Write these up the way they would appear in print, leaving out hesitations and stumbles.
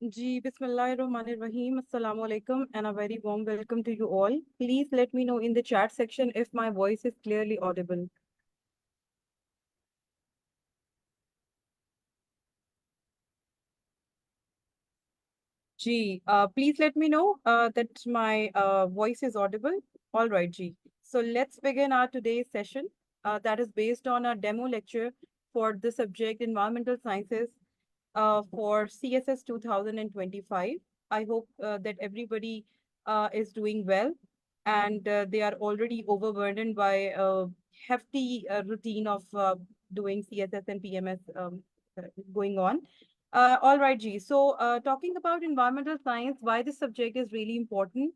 Ji, Bismillahirrahmanirrahim. Assalamu alaikum and a very warm welcome to you all. Please let me know in the chat section if my voice is clearly audible. Ji, please let me know that my voice is audible. All right, Ji. So let's begin our today's session that is based on a demo lecture for the subject Environmental Sciences for CSS 2025. I hope that everybody is doing well and they are already overburdened by a hefty routine of doing CSS and PMS going on. All right, G. So, talking about environmental science, why this subject is really important.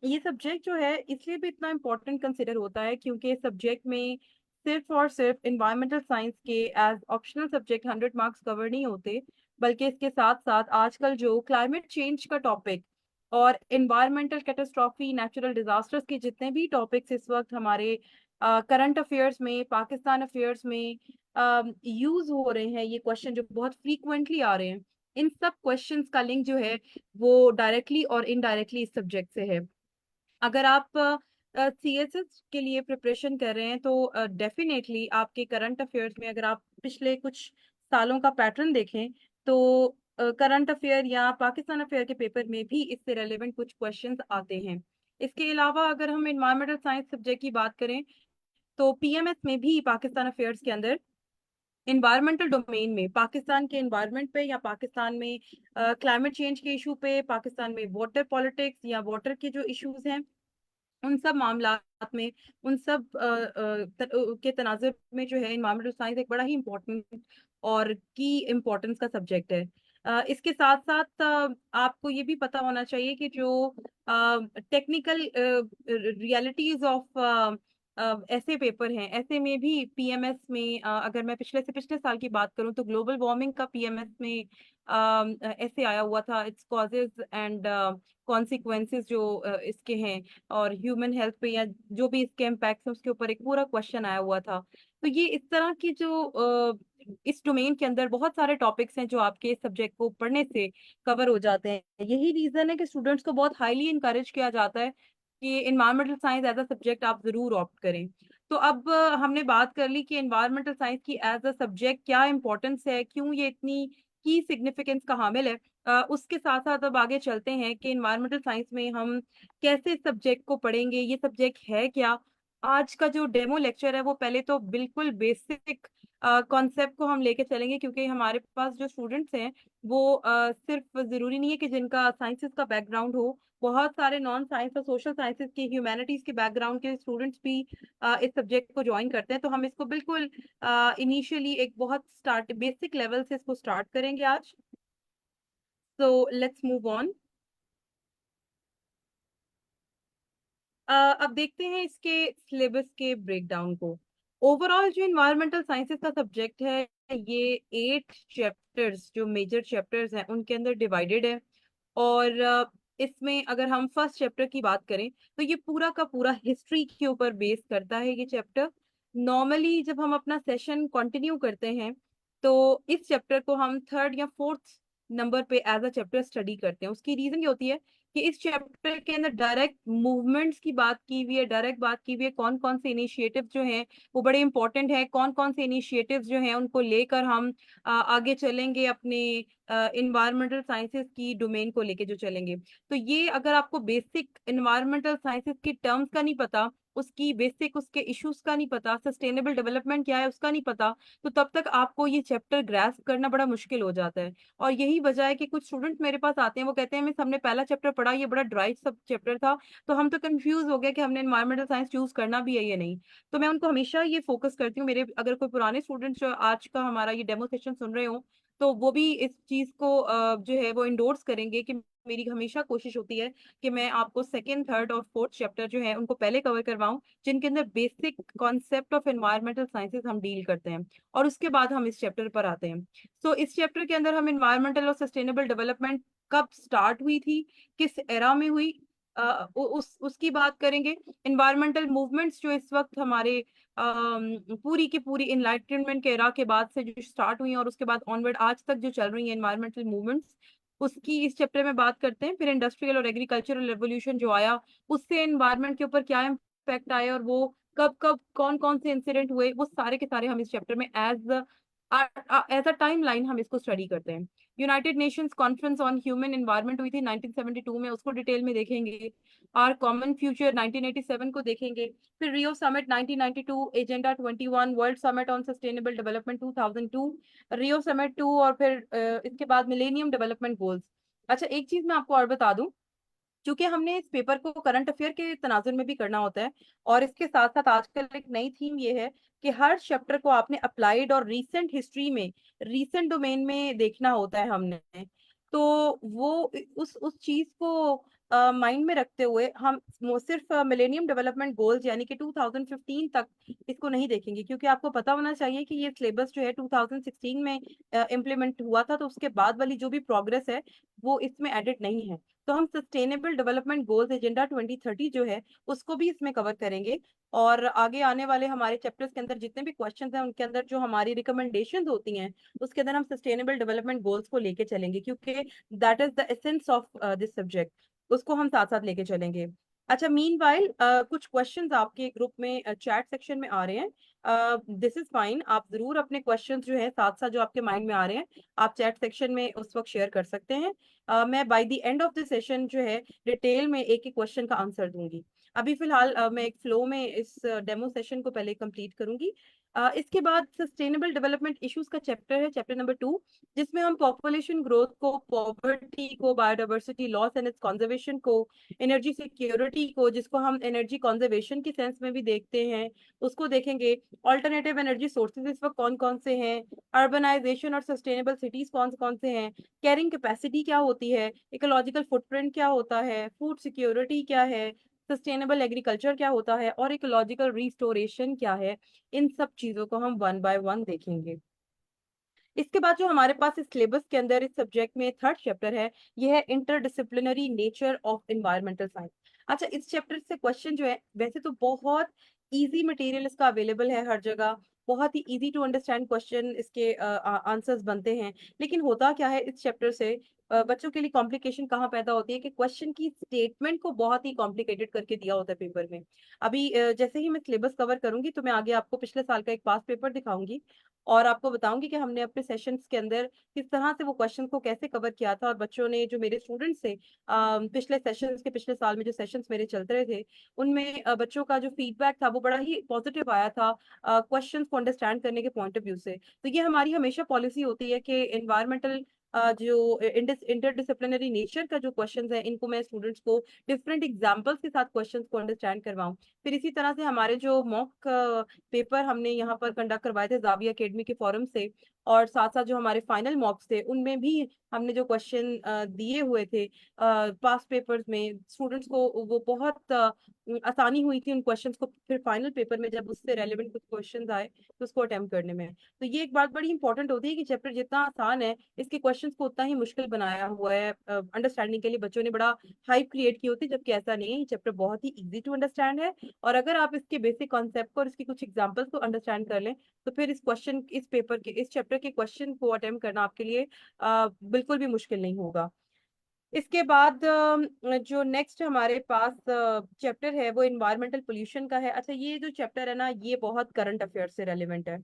ये subject जो है इसलिए भी इतना important consider होता है क्योंकि subject में सिर्फ और सिर्फ इन्वायरमेंटल साइंस के as optional subject 100 marks cover नहीं होते, बल्कि इसके साथ साथ आजकल जो क्लाइमेट चेंज का टॉपिक और इन्वायरमेंटल कैटास्ट्रॉफी, नेचुरल डिजास्टर्स के जितने भी टॉपिक्स इस वक्त हमारे करंट अफेयर्स में, पाकिस्तान अफेयर्स में यूज हो रहे हैं, ये क्वेश्चन जो बहुत फ्रीक्वेंटली आ रहे हैं, इन सब क्वेश्चंस का लिंक जो है वो डायरेक्टली और इनडायरेक्टली इस सब्जेक्ट से है। अगर आप सीएसएस के लिए प्रिपरेशन कर रहे हैं तो डेफिनेटली आपके करंट अफेयर्स में अगर आप पिछले कुछ सालों का पैटर्न देखें तो करंट अफेयर या पाकिस्तान अफेयर के पेपर में भी इससे रेलेवेंट कुछ क्वेश्चंस आते हैं। इसके अलावा अगर हम इन्वायरमेंटल साइंस सब्जेक्ट की बात करें तो पीएमएस में भी पाकिस्तान अफेयर्स के अंदर इन्वायरमेंटल डोमेन में पाकिस्तान के इन्वायरमेंट पे या पाकिस्तान में क्लाइमेट चेंज के इशू पे, पाकिस्तान में वाटर पॉलिटिक्स या वाटर के जो इश्यूज हैं उन सब मामलात में, उन सब के तनाजुर में जो है इन्वायरमेंटल साइंस एक बड़ा ही इम्पोर्टेंट और की इम्पोर्टेंस का सब्जेक्ट है। इसके साथ साथ आपको ये भी पता होना चाहिए कि जो टेक्निकल रियलिटीज ऑफ ऐसे पेपर हैं, ऐसे में भी पीएमएस में अगर मैं पिछले से पिछले साल की बात करूं तो ग्लोबल वार्मिंग का पीएमएस में ऐसे आया हुआ था, इट्स कॉजेज एंड कॉन्सिक्वेंसेस जो इसके हैं और ह्यूमन हेल्थ पे या जो भी इसके इम्पैक्ट है उसके ऊपर एक पूरा क्वेश्चन आया हुआ था। तो ये इस तरह की जो इस डोमेन के अंदर बहुत सारे टॉपिक्स हैं जो आपके इस सब्जेक्ट को पढ़ने से कवर हो जाते हैं। यही रीजन है कि स्टूडेंट्स को बहुत हाईली इंकरेज किया जाता है कि environmental science as a subject आप जरूर ऑप्ट करें। तो अब हमने बात कर ली कि इन्वायरमेंटल साइंस की एज अ सब्जेक्ट क्या इंपॉर्टेंस है, क्यों ये इतनी की सिग्निफिकेंस का हामिल है। उसके साथ साथ अब आगे चलते हैं कि इन्वायरमेंटल साइंस में हम कैसे सब्जेक्ट को पढ़ेंगे, ये सब्जेक्ट है क्या। आज का जो डेमो लेक्चर है वो पहले तो बिल्कुल बेसिक कॉन्सेप्ट को हम लेके चलेंगे क्योंकि हमारे पास जो स्टूडेंट्स हैं वो सिर्फ जरूरी नहीं है कि जिनका साइंसेस का बैकग्राउंड हो, बहुत सारे नॉन साइंस और सोशल साइंसेस के, ह्यूमैनिटीज के बैकग्राउंड के स्टूडेंट्स भी इस सब्जेक्ट को ज्वाइन करते हैं। तो हम इसको बिल्कुल इनिशियली एक बहुत स्टार्ट बेसिक लेवल से इसको स्टार्ट करेंगे आज। So let's move on. अब देखते हैं इसके सिलेबस के ब्रेकडाउन को। ओवरऑल जो इन्वायरमेंटल साइंसेस का सब्जेक्ट है ये 8 चैप्टर्स, जो मेजर चैप्टर्स हैं उनके अंदर डिवाइडेड है। और इसमें अगर हम फर्स्ट चैप्टर की बात करें तो ये पूरा का पूरा हिस्ट्री के ऊपर बेस करता है ये चैप्टर। नॉर्मली जब हम अपना सेशन कंटिन्यू करते हैं तो इस चैप्टर को हम थर्ड या फोर्थ नंबर पे एज अ चैप्टर स्टडी करते हैं। उसकी रीजन ये होती है कि इस चैप्टर के अंदर डायरेक्ट मूवमेंट्स की बात की हुई है, डायरेक्ट बात की हुई है कौन कौन से इनिशिएटिव जो हैं वो बड़े इंपॉर्टेंट है, कौन कौन से इनिशिएटिव्स जो हैं उनको लेकर हम आगे चलेंगे अपने इन्वायरमेंटल साइंसेस की डोमेन को लेके जो चलेंगे। तो ये अगर आपको बेसिक इन्वायरमेंटल साइंसेस की टर्म्स का नहीं पता, उसकी बेसिक उसके इश्यूज का नहीं पता, सस्टेनेबल डेवलपमेंट क्या है उसका नहीं पता, तो तब तक आपको ये चैप्टर ग्रास्प करना बड़ा मुश्किल हो जाता है। और यही वजह है कि कुछ स्टूडेंट मेरे पास आते हैं, वो कहते हैं मिस हमने पहला चैप्टर पढ़ा, ये बड़ा ड्राई सब चैप्टर था, तो हम तो कंफ्यूज हो गए कि हमने एनवायरमेंटल साइंस चूज करना भी है या नहीं। तो मैं उनको हमेशा ये फोकस करती हूँ, मेरे अगर कोई पुराने स्टूडेंट्स जो आज का हमारा ये डेमो सेशन सुन रहे हो तो वो भी इस चीज को जो है वो इंडोर्स करेंगे कि मेरी हमेशा कोशिश होती है कि मैं आपको सेकंड, थर्ड और फोर्थ चैप्टर जो है उनको पहले कवर करवाऊं, जिनके अंदर basic concept of environmental sciences हम डील करते हैं और उसके बाद हम इस चैप्टर पर आते हैं। सो इस चैप्टर के अंदर हम इन्वायरमेंटल और सस्टेनेबल डेवलपमेंट कब स्टार्ट हुई थी, किस एरा में हुई, उसकी बात करेंगे। इन्वायरमेंटल मूवमेंट्स जो इस वक्त हमारे पूरी की पूरी इनलाइटनमेंट के एरा के बाद से जो स्टार्ट हुई हैं और उसके बाद ऑनवर्ड आज तक जो चल रही है इन्वायरमेंटल मूवमेंट्स, उसकी इस चैप्टर में बात करते हैं। फिर इंडस्ट्रियल और एग्रीकल्चरल रेवोल्यूशन जो आया, उससे एनवायरनमेंट के ऊपर क्या इम्पैक्ट आया, और वो कब कब कौन कौन से इंसिडेंट हुए, वो सारे के सारे हम इस चैप्टर में एज अ टाइम लाइन हम इसको स्टडी करते हैं। United Nations conference on human environment हुई थी 1972 में, उसको डिटेल में देखेंगे। आर कॉमन फ्यूचर 1987 को देखेंगे। फिर Rio summit 1992, agenda 21, world summit on sustainable development 2002, Rio summit 2, और फिर इसके बाद मिलेनियम डेवलपमेंट गोल्स। अच्छा, एक चीज मैं आपको और बता दूं, क्योंकि हमने इस पेपर को करंट अफेयर के तनाजुर में भी करना होता है, और इसके साथ साथ आजकल एक नई थीम ये है कि हर चैप्टर को आपने अप्लाइड और रीसेंट हिस्ट्री में, रीसेंट डोमेन में देखना होता है हमने। तो वो उस चीज को माइंड में रखते हुए हम वो सिर्फ मिलेनियम डेवलपमेंट गोल्स यानी कि 2015 तक इसको नहीं देखेंगे, क्योंकि आपको पता होना चाहिए कि ये सिलेबस जो है 2016 में इम्प्लीमेंट हुआ था, तो उसके बाद वाली जो भी प्रोग्रेस है वो इसमें एडिट नहीं है। तो हम सस्टेनेबल डेवलपमेंट गोल्स एजेंडा 2030 जो है उसको भी इसमें कवर करेंगे। और आगे आने वाले हमारे चैप्टर्स के अंदर जितने भी क्वेश्चंस हैं उनके अंदर जो हमारी रिकमेंडेशंस होती हैं उसके अंदर हम सस्टेनेबल डेवलपमेंट गोल्स को लेके चलेंगे, क्योंकि that is the essence of this subject. उसको हम साथ साथ लेके चलेंगे। अच्छा, मीनवाइल कुछ क्वेश्चंस आपके ग्रुप में चैट सेक्शन में आ रहे हैं। दिस इज फाइन, आप जरूर अपने क्वेश्चंस जो है साथ साथ जो आपके माइंड में आ रहे हैं आप चैट सेक्शन में उस वक्त शेयर कर सकते हैं। मैं by the end of the session जो है डिटेल में एक एक क्वेश्चन का आंसर दूंगी। अभी फिलहाल मैं एक फ्लो में इस डेमो सेशन को पहले कंप्लीट करूंगी। इसके बाद सस्टेनेबल डेवलपमेंट इश्यूज का चैप्टर है, चैप्टर नंबर 2, जिसमें हम पॉपुलेशन ग्रोथ को, पॉवर्टी को, biodiversity loss and it's conservation को, एनर्जी सिक्योरिटी को, जिसको हम एनर्जी कंजर्वेशन की सेंस में भी देखते हैं, उसको देखेंगे। ऑल्टरनेटिव एनर्जी सोर्सेज इस वक्त कौन कौन से हैं, अर्बनाइजेशन और सस्टेनेबल सिटीज कौन कौन से हैं, कैरिंग कैपेसिटी क्या होती है, इकोलॉजिकल फुटप्रिंट क्या होता है, फूड सिक्योरिटी क्या है, सस्टेनेबल एग्रीकल्चर क्या होता है, और इकोलॉजिकल रिस्टोरेशन क्या है। इन सब चीजों को हम वन बाय वन देखेंगे। इसके बाद जो हमारे पास इस सिलेबस के अंदर इस सब्जेक्ट में थर्ड चैप्टर है, ये है interdisciplinary nature of environmental science. अच्छा, इस चैप्टर से क्वेश्चन जो है वैसे तो बहुत इजी मटेरियल इसका अवेलेबल है हर जगह, बहुत ही इजी टू अंडरस्टैंड क्वेश्चन इसके आंसर्स बनते हैं। लेकिन होता क्या है इस चैप्टर से बच्चों के लिए कॉम्प्लिकेशन कहाँ पैदा होती है कि क्वेश्चन की स्टेटमेंट को बहुत ही कॉम्प्लिकेटेड करके दिया होता है पेपर में। अभी जैसे ही मैं सिलेबस कवर करूंगी तो मैं आगे आपको पिछले साल का एक पास पेपर दिखाऊंगी, और आपको बताऊंगी कि हमने अपने सेशंस के अंदर किस तरह से वो क्वेश्चन को कैसे कवर किया था, और बच्चों ने, जो मेरे स्टूडेंट्स थे पिछले सेशंस के, पिछले साल में जो सेशंस मेरे चलते रहे थे उनमें बच्चों का जो फीडबैक था वो बड़ा ही पॉजिटिव आया था क्वेश्चंस को अंडरस्टैंड करने के पॉइंट ऑफ व्यू से। तो ये हमारी हमेशा पॉलिसी होती है कि एनवायरमेंटल जो इंटरडिसिप्लिनरी नेचर का जो क्वेश्चंस है इनको मैं स्टूडेंट्स को डिफरेंट एग्जांपल्स के साथ क्वेश्चंस को अंडरस्टैंड करवाऊं। फिर इसी तरह से हमारे जो मॉक पेपर हमने यहाँ पर कंडक्ट करवाए थे जाविया अकेडमी के फोरम से, और साथ साथ जो हमारे फाइनल मॉक्स थे उनमें भी हमने जो क्वेश्चन दिए हुए थे पास्ट पेपर्स में स्टूडेंट्स को, वो बहुत आसानी हुई थी उन क्वेश्चंस को फिर फाइनल पेपर में जब उससे रेलेवेंट कुछ क्वेश्चंस आए तो उसको अटेम्प्ट करने में। तो ये एक बात बड़ी इंपॉर्टेंट होती है कि चैप्टर जितना आसान है इसके क्वेश्चंस को उतना ही मुश्किल बनाया हुआ है अंडरस्टैंडिंग के लिए। बच्चों ने बड़ा हाइप क्रिएट की होती है, जबकि ऐसा नहीं है, ये चैप्टर बहुत ही इजी टू अंडरस्टैंड है। और अगर आप इसके बेसिक कॉन्सेप्ट को और इसकी कुछ एग्जांपल्स को अंडरस्टैंड कर लें तो फिर इस पेपर के, इस चैप्टर के क्वेश्चन को अटेम्प्ट करना आपके लिए बिल्कुल भी मुश्किल नहीं होगा। इसके बाद जो नेक्स्ट हमारे पास चैप्टर है वो इन्वायरमेंटल पोल्यूशन का है। अच्छा, ये जो चैप्टर है ना ये बहुत करंट अफेयर से रेलिवेंट है।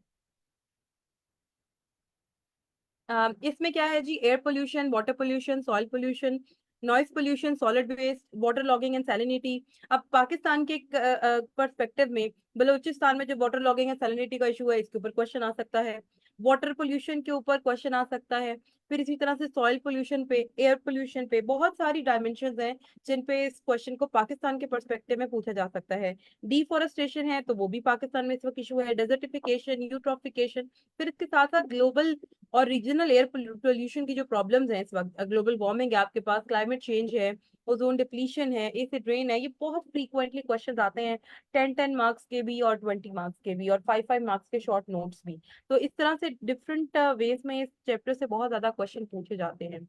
इसमें क्या है जी, air pollution, water pollution, soil pollution, noise pollution, solid waste, water logging and salinity. अब पाकिस्तान के पर्सपेक्टिव में बलूचिस्तान में जो वाटर लॉगिंग एंड सैलिनिटी का इशू है इसके ऊपर क्वेश्चन आ सकता है, वाटर पोल्यूशन के ऊपर क्वेश्चन आ सकता है। फिर इसी तरह से सॉइल पोल्यूशन पे, एयर पोल्यूशन पे बहुत सारी डायमेंशंस हैं जिन पे इस क्वेश्चन को पाकिस्तान के पर्सपेक्टिव में पूछा जा सकता है। डिफोरेस्टेशन है तो वो भी पाकिस्तान में इस वक्त इशू है, डेजर्टिफिकेशन, यूट्रॉफिकेशन। फिर इसके साथ साथ ग्लोबल और रीजनल एयर पोल्यूशन की जो प्रॉब्लम्स हैं इस वक्त, ग्लोबल वार्मिंग है आपके पास, क्लाइमेट चेंज है, ओजोन डिप्लीशन है, एसिड रेन है, ये बहुत फ्रीक्वेंटली क्वेश्चन आते हैं 10-10 मार्क्स के भी और 20 मार्क्स के भी और 5-5 मार्क्स के शॉर्ट नोट्स भी। तो इस तरह से डिफरेंट वेज में इस चैप्टर से बहुत ज्यादा क्वेश्चन पूछे जाते हैं।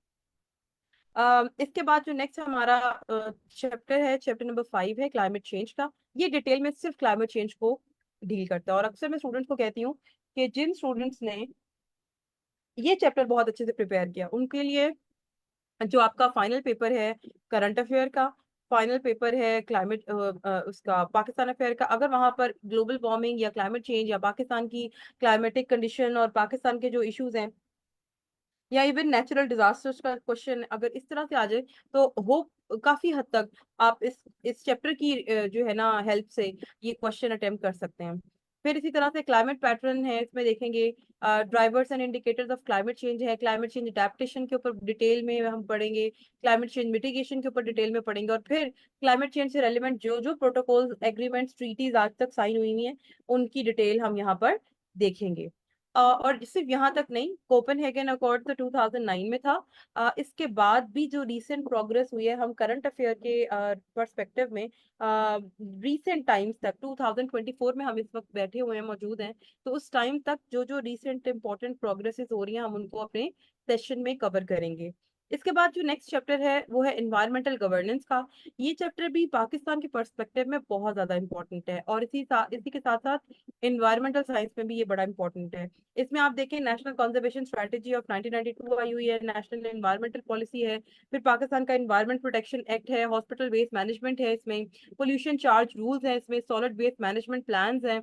इसके बाद जो नेक्स्ट हमारा चैप्टर है, चैप्टर नंबर 5 है क्लाइमेट चेंज का। ये डिटेल में सिर्फ क्लाइमेट चेंज को डील करता है, और अक्सर मैं स्टूडेंट्स को कहती हूँ कि जिन स्टूडेंट्स ने ये चैप्टर बहुत अच्छे से प्रिपेयर किया उनके लिए जो आपका फाइनल पेपर है करंट अफेयर का, फाइनल पेपर है क्लाइमेट उसका पाकिस्तान अफेयर का, अगर वहां पर ग्लोबल वार्मिंग या क्लाइमेट चेंज या पाकिस्तान की क्लाइमेटिक कंडीशन और पाकिस्तान के जो इश्यूज हैं या इवन नेचुरल डिजास्टर्स का क्वेश्चन अगर इस तरह से आ जाए, तो हो काफी हद तक आप इस चैप्टर की जो है ना हेल्प से ये क्वेश्चन अटेम्प्ट कर सकते हैं। फिर इसी तरह से क्लाइमेट पैटर्न है, इसमें देखेंगे drivers and indicators of climate change है, क्लाइमेट चेंज अडेप्टेशन के ऊपर डिटेल में हम पढ़ेंगे, क्लाइमेट चेंज मिटिगेशन के ऊपर डिटेल में पढ़ेंगे, और फिर क्लाइमेट चेंज से रेलिवेंट जो जो प्रोटोकॉल एग्रीमेंट्स ट्रीटीज आज तक साइन हुई हुई हैं उनकी डिटेल हम यहाँ पर देखेंगे। और सिर्फ यहाँ तक नहीं, कोपेनहेगन अकॉर्ड तो 2009 में था। इसके बाद भी जो रीसेंट प्रोग्रेस हुई है, हम करंट अफेयर के पर्सपेक्टिव में रीसेंट टाइम्स तक 2024 में हम इस वक्त बैठे हुए हैं, मौजूद हैं, तो उस टाइम तक जो जो रीसेंट इंपॉर्टेंट प्रोग्रेसेस हो रही हैं हम उनको अपने सेशन में कवर करेंगे। इसके बाद जो नेक्स्ट चैप्टर है वो है एनवायरमेंटल गवर्नेंस का। ये चैप्टर भी पाकिस्तान के पर्सपेक्टिव में बहुत ज्यादा इंपॉर्टेंट है, और इसी के साथ साथ एनवायरमेंटल साइंस में भी ये बड़ा इंपॉर्टेंट है। इसमें आप देखें नेशनल कंजर्वेशन स्ट्रेटेजी ऑफ 1992 आई हुई है, नेशनल एनवायरमेंटल पॉलिसी है, फिर पाकिस्तान का एनवायरमेंट प्रोटेक्शन एक्ट है, हॉस्पिटल वेस्ट मैनेजमेंट है, इसमें पोल्यूशन चार्ज रूल्स है, इसमें सॉलिड वेस्ट मैनेजमेंट प्लान्स हैं,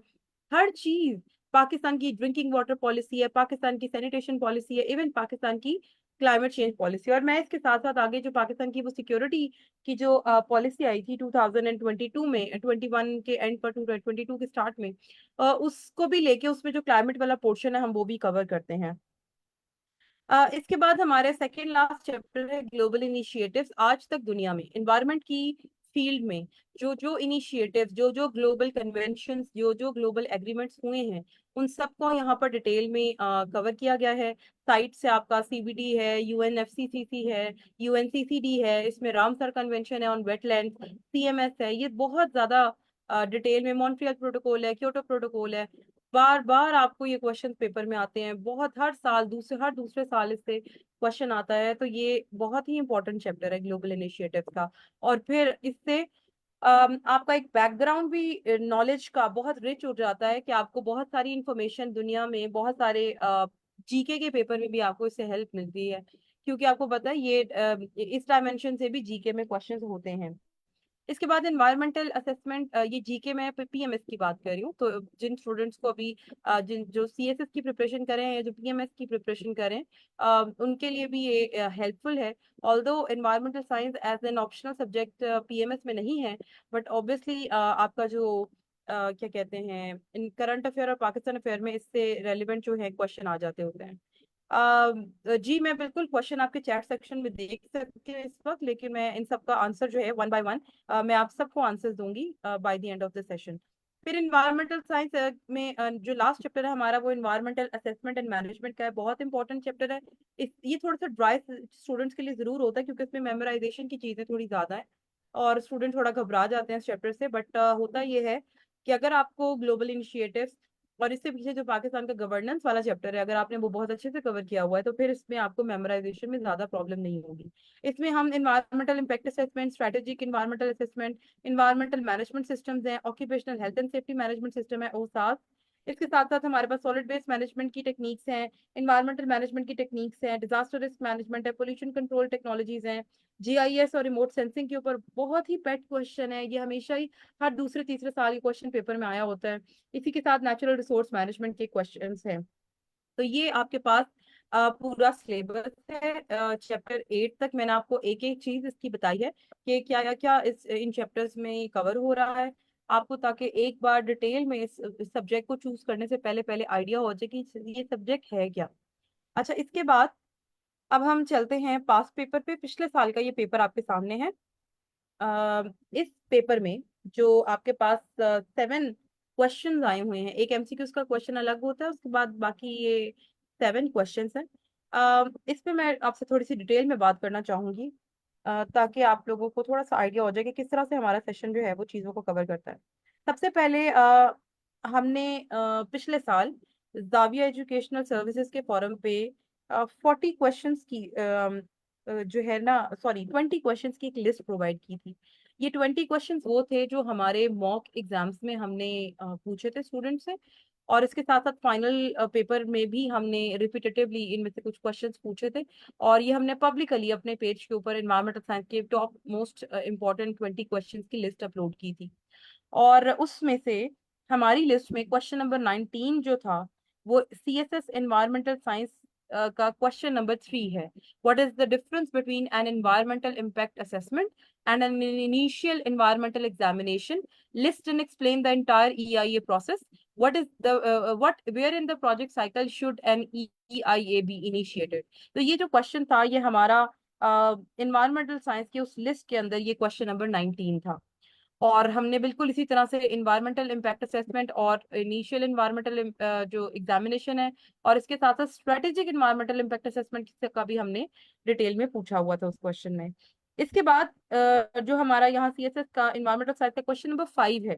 हर चीज, पाकिस्तान की ड्रिंकिंग वाटर पॉलिसी है, पाकिस्तान की सैनिटेशन पॉलिसी है, इवन पाकिस्तान की क्लाइमेट चेंज पॉलिसी। और मैं इसके साथ साथ आगे जो पाकिस्तान की वो सिक्योरिटी की जो पॉलिसी आई थी 2022 में, 21 के एंड पर 2022 के स्टार्ट में, उसको भी लेके उसमें जो क्लाइमेट वाला पोर्शन है हम वो भी कवर करते हैं। इसके बाद हमारे सेकेंड लास्ट चैप्टर है ग्लोबल इनिशिएटिव्स। आज तक दुनिया में एनवायरनमेंट की फील्ड में जो जो इनिशिएटिव्स, जो जो ग्लोबल कन्वेंशंस, जो जो ग्लोबल एग्रीमेंट्स हुए हैं, उन सबको यहाँ पर डिटेल में कवर किया गया है। साइट से आपका सीबीडी है, यूएनएफसीसीसी है, यूएनसीसीडी है, इसमें रामसर कन्वेंशन है ऑन वेटलैंड, सीएमएस है, ये बहुत ज्यादा डिटेल में मॉन्ट्रियल प्रोटोकॉल है, क्योटो प्रोटोकॉल है। बार बार आपको ये क्वेश्चन पेपर में आते हैं, बहुत हर दूसरे साल इससे क्वेश्चन आता है, तो ये बहुत ही इंपॉर्टेंट चैप्टर है ग्लोबल इनिशिएटिव का। और फिर इससे आपका एक बैकग्राउंड भी नॉलेज का बहुत रिच हो जाता है, कि आपको बहुत सारी इंफॉर्मेशन दुनिया में बहुत सारे जीके के पेपर में भी आपको इससे हेल्प मिलती है, क्योंकि आपको पता है ये इस डायमेंशन से भी जीके में क्वेश्चंस होते हैं। इसके बाद एनवायरमेंटल असेसमेंट, ये जीके में पीएमएस की बात कर रही हूँ, तो जिन स्टूडेंट्स को अभी जिन जो सीएसएस की प्रिपरेशन करें या जो पीएमएस की प्रिपरेशन करें, उनके लिए भी ये हेल्पफुल है। Although environmental science as an optional subject PMS में नहीं है, बट ऑब्वियसली आपका जो क्या कहते हैं इन करंट अफेयर और पाकिस्तान अफेयर में इससे रेलिवेंट जो है क्वेश्चन आ जाते होते हैं। जी मैं बिल्कुल क्वेश्चन आपके चैट सेक्शन में देख सकती हूँ इस वक्त, लेकिन मैं इन सबका आंसर जो है वन बाय वन मैं आप सबको आंसर्स दूंगी by the end of the session. फिर इन्वायरमेंटल साइंस में जो लास्ट चैप्टर है हमारा वो इन्वायरमेंटल असेसमेंट एंड मैनेजमेंट का है, बहुत इंपॉर्टेंट चैप्टर है। ये थोड़ा सा ड्राई स्टूडेंट्स के लिए जरूर होता है, क्योंकि इसमें मेमोराइजेशन की चीजें थोड़ी ज्यादा है और स्टूडेंट थोड़ा घबरा जाते हैं इस चैप्टर से, बट होता ये है कि अगर आपको ग्लोबल इनिशिएटिव्स और इससे पीछे जो पाकिस्तान का गवर्नेंस वाला चैप्टर है अगर आपने वो बहुत अच्छे से कवर किया हुआ है, तो फिर इसमें आपको मेमोराइजेशन में ज्यादा प्रॉब्लम नहीं होगी। इसमें हम environmental impact assessment, strategic environmental assessment, environmental management systems हैं, occupational health and safety management system है ओसास। इसके साथ साथ हमारे पास सॉलिड वेस्ट मैनेजमेंट की टेक्निक्स हैं, इन्वायरमेंटल मैनेजमेंट की टेक्निक्स हैं, डिजास्टर रिस्क मैनेजमेंट है, पोल्यूशन कंट्रोल टेक्नोलॉजीज हैं, जीआईएस और रिमोट सेंसिंग के ऊपर बहुत ही पेट क्वेश्चन है, ये हमेशा ही हर दूसरे तीसरे साल के क्वेश्चन पेपर में आया होता है। इसी के साथ नेचुरल रिसोर्स मैनेजमेंट के क्वेश्चंस हैं। तो ये आपके पास पूरा सिलेबस है। चैप्टर 8 तक मैंने आपको एक एक चीज इसकी बताई है कि क्या क्या क्या इस इन चैप्टर्स में कवर हो रहा है आपको, ताकि एक बार डिटेल में इस सब्जेक्ट को चूज करने से पहले पहले आइडिया हो जाए कि ये सब्जेक्ट है क्या। अच्छा, इसके बाद अब हम चलते हैं पास पेपर पे। पिछले साल का ये पेपर आपके सामने है। इस पेपर में जो आपके पास 7 क्वेश्चंस आए हुए हैं, एक एमसीक्यूज का क्वेश्चन अलग होता है, उसके बाद बाकी ये 7 क्वेश्चंस हैं। इस पे मैं आपसे थोड़ी सी डिटेल में बात करना चाहूंगी, ताकि आप लोगों को थोड़ा सा आइडिया हो जाए कि किस तरह से हमारा सेशन जो है वो चीज़ों को कवर करता है। सबसे पहले हमने पिछले साल जाविया एजुकेशनल सर्विसेज के फोरम पे 40 क्वेश्चंस की जो है ना, सॉरी 20 क्वेश्चंस की एक लिस्ट प्रोवाइड की थी। ये 20 क्वेश्चंस वो थे जो हमारे मॉक एग्जाम्स में हमने पूछे थे स्टूडेंट से। और इसके साथ साथ फाइनल पेपर में भी हमने रिपीटेटिवली इनमें से कुछ क्वेश्चंस पूछे थे, और ये हमने पब्लिकली अपने पेज के ऊपर एनवायरमेंटल साइंस के टॉप मोस्ट इम्पोर्टेंट 20 क्वेश्चंस की लिस्ट अपलोड की थी। और उसमें से हमारी लिस्ट में क्वेश्चन नंबर 19 जो था वो CSS एनवायरमेंटल साइंस का क्वेश्चन नंबर 3 है। What is the difference between N environmental impact assessment and an initial environmental examination? List and explain the entire EIA process. What where in the project cycle should an EIA be initiated? तो ये जो question था ये हमारा environmental science के उस list के अंदर ये क्वेश्चन नंबर 19 था। और हमने बिल्कुल इसी तरह से इन्वायरमेंटल इम्पैक्ट असेसमेंट और इनिशियल इन्वायरमेंटल जो एग्जामिनेशन है और इसके साथ साथ स्ट्रेटेजिक इन्वायरमेंटल इम्पैक्ट असेसमेंट का भी हमने डिटेल में पूछा हुआ था उस क्वेश्चन में। इसके बाद जो हमारा यहाँ CSS का इन्वायरमेंटल साइंस का क्वेश्चन नंबर 5 है,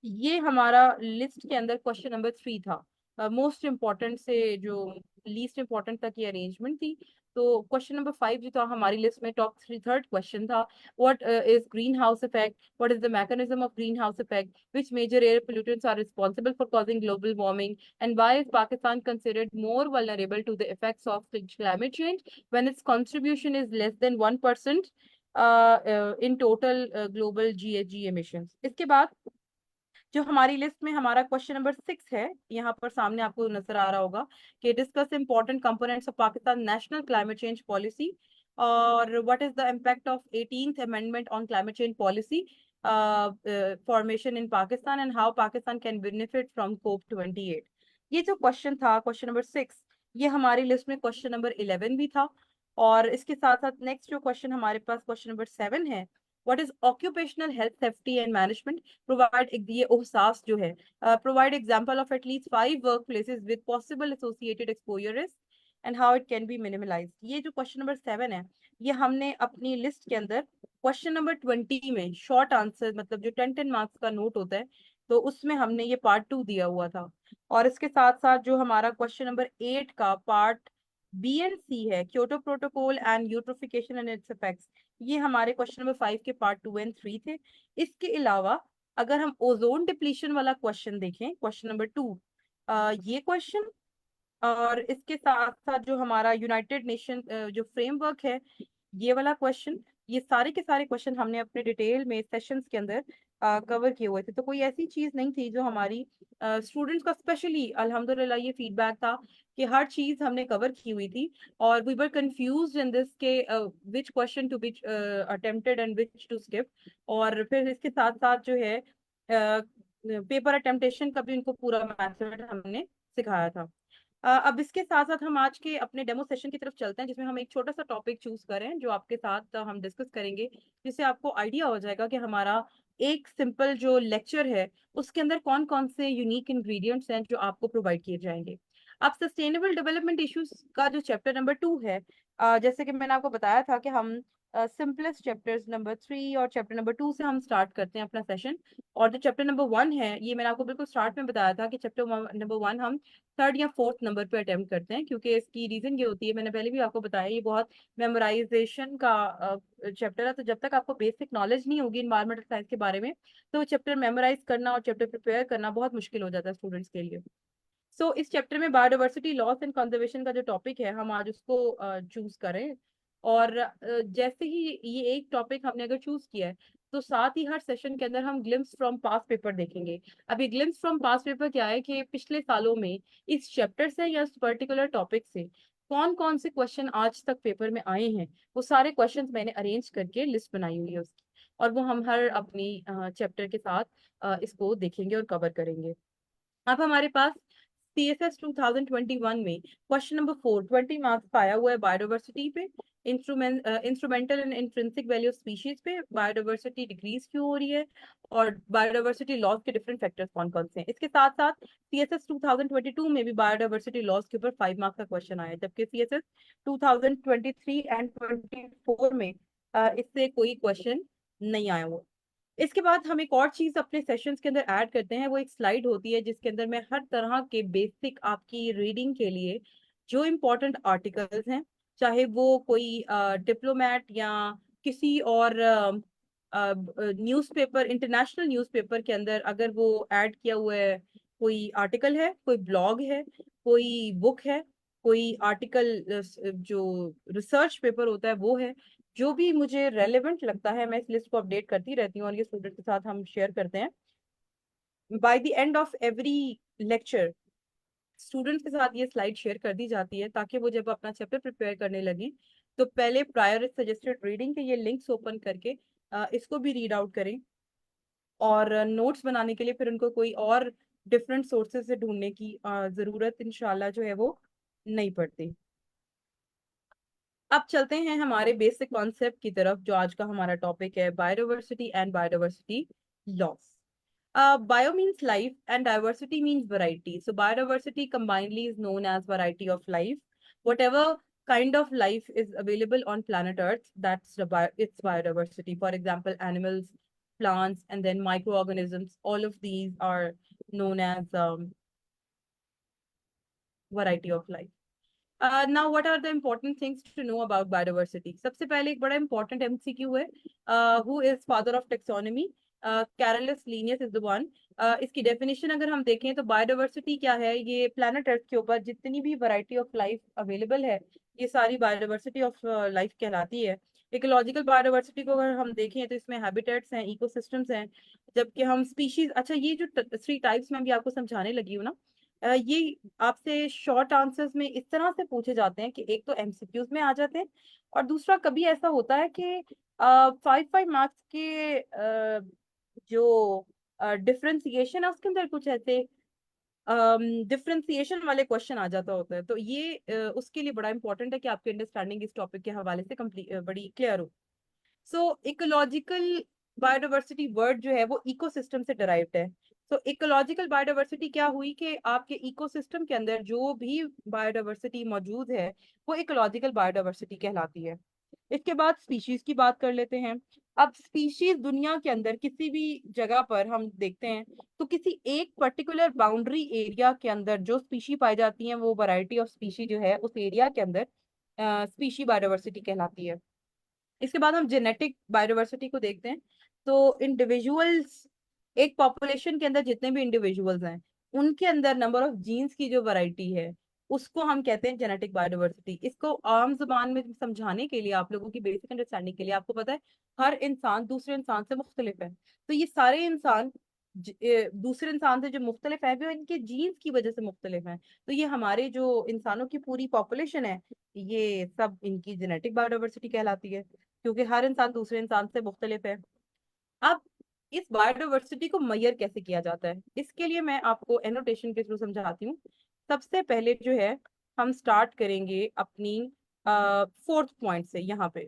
ये हमारा लिस्ट के अंदर क्वेश्चन नंबर 3 था। मोस्ट इम्पोर्टेंट से जो लीस्ट इम्पोर्टेंट तक ये अरेंजमेंट थी। तो क्वेश्चन नंबर 5 जो था हमारी लिस्ट में टॉप थ्री थर्ड क्वेश्चन था। What is green house effect? What is the mechanism of green house effect? Which major air pollutants are responsible for causing global warming? And why is Pakistan considered more vulnerable to the effects of climate change when its contribution is less than 1% in total global GHG emissions? इसके बाद जो हमारी list में हमारा question number 6 है, यहाँ पर सामने आपको नजर आ रहा होगा कि discuss important components of Pakistan national climate change policy, और what is the impact of 18th amendment on climate change policy formation in Pakistan and how Pakistan can benefit from COP 28। ये जो क्वेश्चन था क्वेश्चन नंबर 6, ये हमारी लिस्ट में question number 11 भी था। और इसके साथ साथ नेक्स्ट जो क्वेश्चन हमारे पास क्वेश्चन नंबर 7 है, what is occupational health safety and management? Provide ये ओहसास जो है, provide example of at least 5 work places with possible associated exposure risk and how it can be minimalized. ये जो क्वेश्चन नंबर 7 है, ये हमने अपनी लिस्ट के अंदर क्वेश्चन नंबर 20 में शॉर्ट आंसर, मतलब जो 10-10 मार्क्स का नोट होता है, तो उसमें हमने ये पार्ट 2 दिया हुआ था। और इसके साथ साथ जो हमारा क्वेश्चन नंबर 8 का पार्ट B एंड C है, Kyoto protocol and eutrophication and it's effects, ये हमारे क्वेश्चन नंबर 5 के पार्ट 2 एंड 3 थे। इसके अलावा अगर हम ओजोन डिप्लीशन वाला क्वेश्चन देखें, क्वेश्चन नंबर 2, ये क्वेश्चन, और इसके साथ साथ जो हमारा यूनाइटेड नेशन जो फ्रेमवर्क है, ये वाला क्वेश्चन, ये सारे के सारे क्वेश्चन हमने अपने डिटेल में सेशंस के अंदर कवर किए हुए थे। तो कोई ऐसी चीज नहीं थी जो हमारी स्टूडेंट्स का स्पेशली अल्हम्दुलिल्लाह ये फीडबैक था कि हर चीज हमने कवर की हुई थी। और we were confused in this के which question to be attempted and which to skip. और फिर इसके साथ साथ जो है पेपर अटेम्प्टेशन का भी उनको पूरा मैथड हमने सिखाया था। अब इसके साथ साथ हम आज के अपने डेमो सेशन की तरफ चलते हैं, जिसमें हम एक छोटा सा टॉपिक चूज करें जो आपके साथ हम डिस्कस करेंगे, जिससे आपको आइडिया हो जाएगा कि हमारा एक सिंपल जो लेक्चर है उसके अंदर कौन कौन से यूनिक इंग्रेडिएंट्स हैं जो आपको प्रोवाइड किए जाएंगे। अब सस्टेनेबल डेवलपमेंट इश्यूज का जो चैप्टर नंबर 2 है, जैसे कि मैंने आपको बताया था कि हम सिंपलेस्ट चैप्टर्स नंबर 3 और चैप्टर नंबर 2 से हम स्टार्ट करते हैं अपना सेशन। और जो चैप्टर नंबर 1 है, ये मैंने आपको बिल्कुल स्टार्ट में बताया था कि चैप्टर नंबर 1 हम थर्ड या फोर्थ नंबर पे अटेम्प्ट करते हैं, क्योंकि इसकी रीजन ये होती है, मैंने पहले भी आपको बताया, ये बहुत मेमोराइजेशन का चैप्टर है। तो जब तक आपको बेसिक नॉलेज नहीं होगी इन्वायरमेंटल साइंस के बारे में, तो चैप्टर मेमोराइज करना और चैप्टर प्रिपेयर करना बहुत मुश्किल हो जाता है स्टूडेंट्स के लिए। सो इस चैप्टर में बायोडाइवर्सिटी लॉस एंड कंजर्वेशन का जो टॉपिक है, हम आज उसको चूज करें। और जैसे ही ये एक टॉपिक हमने अगर चूज किया है, तो साथ ही हर सेशन के अंदर हम ग्लिम्स फ्रॉम पास्ट पेपर देखेंगे। अब ये ग्लिम्स फ्रॉम पास्ट पेपर क्या है कि पिछले सालों में इस चैप्टर से या इस पर्टिकुलर टॉपिक से कौन कौन से क्वेश्चन आज तक पेपर में आए हैं, वो सारे क्वेश्चंस मैंने अरेंज करके लिस्ट बनाई हुई है उसकी, और वो हम हर अपनी चैप्टर के साथ इसको देखेंगे और कवर करेंगे। अब हमारे पास CSS 2021 में क्वेश्चन नंबर 4 20 मार्क्स पाया हुआ है बायोडाइवर्सिटी पे। Instrumental and intrinsic value of species पे बायोडाइवर्सिटी डिक्रीज क्यों हो रही है, और बायोडाइवर्सिटी लॉस के डिफरेंट फैक्टर्स कौन कौन से हैं। इसके साथ साथ CSS 2022 में भी बायोडाइवर्सिटी लॉस के ऊपर 5 मार्क्स का क्वेश्चन आया है, जबकि CSS 2023 एंड 24 में इससे कोई क्वेश्चन नहीं आया हुआ। इसके बाद हम एक और चीज अपने सेशंस के अंदर ऐड करते हैं, वो एक स्लाइड होती है जिसके अंदर मैं हर तरह के बेसिक आपकी रीडिंग के लिए जो इम्पोर्टेंट आर्टिकल्स हैं, चाहे वो कोई डिप्लोमेट या किसी और न्यूज़पेपर, इंटरनेशनल न्यूज़पेपर के अंदर अगर वो ऐड किया हुआ है कोई आर्टिकल है, कोई ब्लॉग है, कोई बुक है, कोई आर्टिकल, जो रिसर्च पेपर होता है वो है। जो भी मुझे रेलेवेंट लगता है मैं इस लिस्ट को अपडेट करती रहती हूँ और ये स्टूडेंट के साथ हम शेयर करते हैं। By the end of every lecture students के साथ ये स्लाइड शेयर कर दी जाती है ताकि वो जब अपना चैप्टर प्रिपेयर करने लगे तो पहले प्रायर सजेस्टेड रीडिंग के ये लिंक्स ओपन करके इसको भी रीड आउट करें, और नोट्स बनाने के लिए फिर उनको कोई और डिफरेंट सोर्सेज से ढूंढने की जरूरत इंशाल्लाह जो है वो नहीं पड़ती। अब चलते हैं हमारे बेसिक कॉन्सेप्ट की तरफ, जो आज का हमारा टॉपिक है, biodiversity and biodiversity loss. Bio means life and diversity means variety. So biodiversity combinedly is known as variety of life. Whatever kind of life is available on planet Earth, that's its biodiversity. For example, animals, plants, and then microorganisms. All of these are known as variety of life. Now, what are the important things to know about biodiversity? सबसे पहले एक बड़ा important MCQ है. Who is father of taxonomy? Carolus Linnaeus is the one. इसकी definition अगर हम देखें तो biodiversity क्या है? ये planet Earth के ऊपर जितनी भी variety of life available है, ये सारी biodiversity of life कहलाती है. Ecological biodiversity को अगर हम देखें तो इसमें habitats हैं, ecosystems हैं, जबकि हम species, अच्छा ये जो 3 types मैं भी आपको समझाने लगी हूँ ना, ये आपसे शॉर्ट आंसर्स में इस तरह से पूछे जाते हैं कि एक तो एमसीक्यूज में आ जाते हैं, और दूसरा कभी ऐसा होता है कि 5 5 मार्क्स के जो डिफरेंशिएशन है उसके अंदर कुछ ऐसे डिफरेंशिएशन वाले क्वेश्चन आ जाता होता है। तो ये उसके लिए बड़ा इंपॉर्टेंट है कि आपकी अंडरस्टैंडिंग इस टॉपिक के हवाले से कंप्लीट बड़ी क्लियर हो। सो इकोलॉजिकल बायोडाइवर्सिटी वर्ड जो है वो इकोसिस्टम से डिराइव्ड है। तो इकोलॉजिकल बायोडाइवर्सिटी क्या हुई कि आपके इकोसिस्टम के अंदर जो भी बायोडाइवर्सिटी मौजूद है वो इकोलॉजिकल बायोडाइवर्सिटी कहलाती है। इसके बाद स्पीशीज की बात कर लेते हैं। अब स्पीशीज दुनिया के अंदर किसी भी जगह पर हम देखते हैं तो किसी एक पर्टिकुलर बाउंड्री एरिया के अंदर जो स्पीशी पाई जाती हैं वो वैरायटी ऑफ स्पीशी जो है उस एरिया के अंदर स्पीशी बायोडाइवर्सिटी कहलाती है। इसके बाद हम जेनेटिक बायोडाइवर्सिटी को देखते हैं। तो इंडिविजुअल्स, एक पॉपुलेशन के अंदर जितने भी इंडिविजुअल्स हैं उनके अंदर नंबर ऑफ जीन्स की जो वैरायटी है उसको हम कहते हैं जेनेटिक बायोडाइवर्सिटी। इसको आम जुबान में समझाने के लिए, आप लोगों की बेसिक अंडरस्टैंडिंग के लिए, आपको पता है हर इंसान दूसरे इंसान से मुख्तलिफ है। तो ये सारे इंसान दूसरे इंसान से जो मुख्तलिफ है वो इनके जीन्स की वजह से मुख्तलिफ हैं। तो ये हमारे जो इंसानों की पूरी पॉपुलेशन है ये सब इनकी जेनेटिक बायोडाइवर्सिटी कहलाती है, क्योंकि हर इंसान दूसरे इंसान से मुख्तलिफ है। अब इस बायोडाइवर्सिटी को मेजर कैसे किया जाता है इसके लिए मैं आपको एनोटेशन के थ्रू समझाती हूँ। सबसे पहले जो है हम स्टार्ट करेंगे अपनी 4th पॉइंट से। यहाँ पे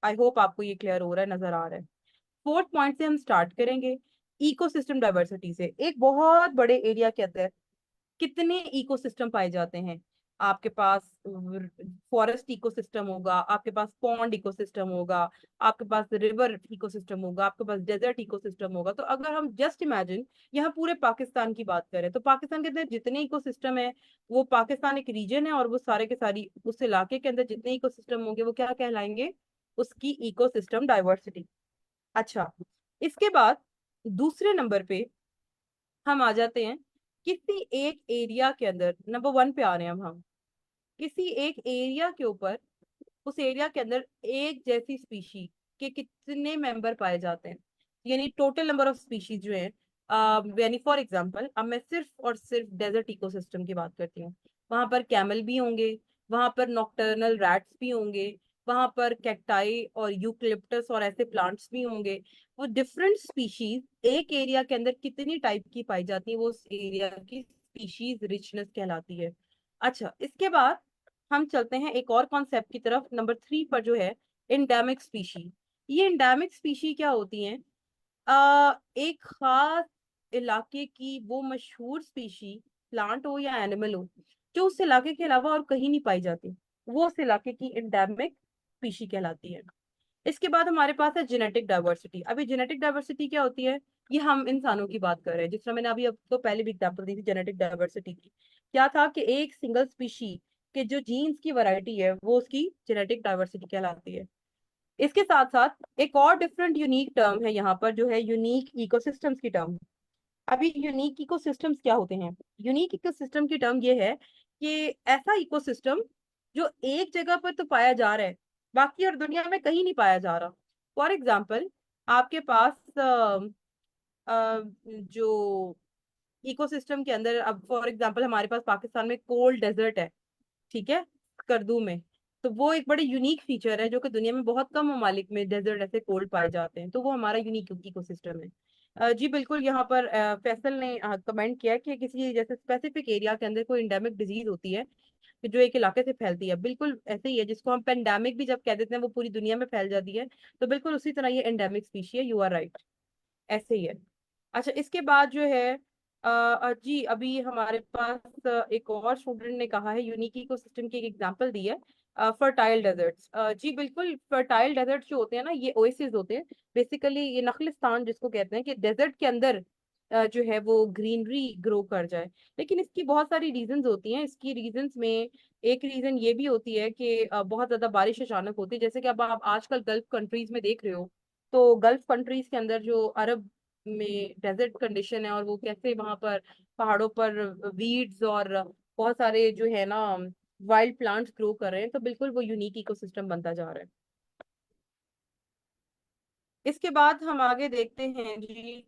आई होप आपको ये क्लियर हो रहा है, नजर आ रहा है। 4th पॉइंट से हम स्टार्ट करेंगे इकोसिस्टम डाइवर्सिटी से। एक बहुत बड़े एरिया के अंदर कितने इकोसिस्टम पाए जाते हैं? आपके पास फॉरेस्ट इकोसिस्टम होगा, आपके पास पॉन्ड इकोसिस्टम होगा, आपके पास रिवर इकोसिस्टम होगा, आपके पास डेजर्ट इकोसिस्टम होगा। तो अगर हम जस्ट इमेजिन यहाँ पूरे पाकिस्तान की बात करें तो पाकिस्तान के अंदर जितने इकोसिस्टम है, वो पाकिस्तान एक रीजन है और वो सारे के सारी उस इलाके के अंदर जितने इकोसिस्टम होंगे वो क्या कहलाएंगे? उसकी इकोसिस्टम डाइवर्सिटी। अच्छा, इसके बाद दूसरे नंबर पे हम आ जाते हैं किसी एक एरिया के अंदर, नंबर 1 पे आ रहे हैं अब हम। किसी एक एरिया के ऊपर, उस एरिया के अंदर एक जैसी स्पीशी के कितने मेंबर पाए जाते हैं, यानी टोटल नंबर ऑफ स्पीशीज जो है। यानी फॉर एग्जांपल अब मैं सिर्फ और सिर्फ डेजर्ट इकोसिस्टम की बात करती हूँ। वहां पर कैमल भी होंगे, वहां पर नॉक्टर्नल रैट्स भी होंगे, वहां पर कैक्टाई और यूकलिप्टस और ऐसे प्लांट्स भी होंगे। वो डिफरेंट स्पीशीज एक एरिया के अंदर कितनी टाइप की पाई जाती है वो उस एरिया की स्पीशीज रिचनेस कहलाती है। अच्छा, इसके बाद हम चलते हैं एक और कॉन्सेप्ट की तरफ, नंबर 3 पर जो है इंडेमिक स्पीशी। ये इंडेमिक स्पीशी क्या होती हैं? एक खास इलाके की वो मशहूर स्पीशी, प्लांट हो या एनिमल हो, जो उस इलाके के अलावा और कहीं नहीं पाई जाती, वो उस इलाके की इंडेमिक स्पीशी कहलाती है। इसके बाद हमारे पास है जेनेटिक डाइवर्सिटी। अभी जेनेटिक डाइवर्सिटी क्या होती है? ये हम इंसानों की बात कर रहे हैं, जिस तरह मैंने अभी आपको पहले भी एग्जांपल दी थी जेनेटिक डाइवर्सिटी की। क्या था कि एक सिंगल स्पीशी के जो जीन्स की वैरायटी है वो उसकी जेनेटिक डाइवर्सिटी कहलाती है। इसके साथ साथ एक और डिफरेंट यूनिक टर्म है यहाँ पर, जो है यूनिक इकोसिस्टम्स की टर्म। अभी यूनिक इकोसिस्टम्स क्या होते हैं? यूनिक इकोसिस्टम की टर्म ये है कि ऐसा इकोसिस्टम जो एक जगह पर तो पाया जा रहा है, बाकी और दुनिया में कहीं नहीं पाया जा रहा। फॉर एग्जाम्पल, आपके पास जो इकोसिस्टम के अंदर, अब फॉर एग्जांपल हमारे पास पाकिस्तान में कोल्ड डेजर्ट है, ठीक है, करदू में। तो वो एक बड़े यूनिक फीचर है जो कि दुनिया में बहुत कम ममालिक में डेजर्ट ऐसे कोल्ड पाए जाते हैं, तो वो हमारा यूनिक इकोसिस्टम है। जी बिल्कुल, यहाँ पर फैसल ने कमेंट किया कि किसी जैसे स्पेसिफिक एरिया के अंदर कोई इंडेमिक डिजीज होती है कि जो एक इलाके से फैलती है, बिल्कुल ऐसे ही है, जिसको हम पेंडेमिक भी जब कह देते हैं वो पूरी दुनिया में फैल जाती है, तो बिल्कुल उसी तरह ये एंडेमिक स्पीशी है, यू आर राइट, ऐसे ही है। अच्छा, इसके बाद जो है जी अभी हमारे पास एक और स्टूडेंट ने कहा है, यूनिक इकोसिस्टम की एक एग्जांपल दी है, फर्टाइल डेजर्ट्स। जी बिल्कुल, फर्टाइल डेजर्ट्स जो होते हैं ना, ये ओएसिस होते हैं। बेसिकली ये नखलिस्तान जिसको कहते हैं, कि डेजर्ट के अंदर जो है वो ग्रीनरी ग्रो कर जाए। लेकिन इसकी बहुत सारी रीजंस होती हैं। इसकी रीजंस में एक रीजन ये भी होती है कि बहुत ज्यादा बारिश अचानक होती है, जैसे कि अब आप आजकल गल्फ कंट्रीज में देख रहे हो। तो गल्फ कंट्रीज के अंदर जो अरब में डेजर्ट कंडीशन है, और वो कैसे वहां पर पहाड़ों पर वीड्स और बहुत सारे जो है ना वाइल्ड प्लांट्स ग्रो कर रहे हैं, तो बिल्कुल वो यूनिक इकोसिस्टम बनता जा रहा है। इसके बाद हम आगे देखते हैं जी,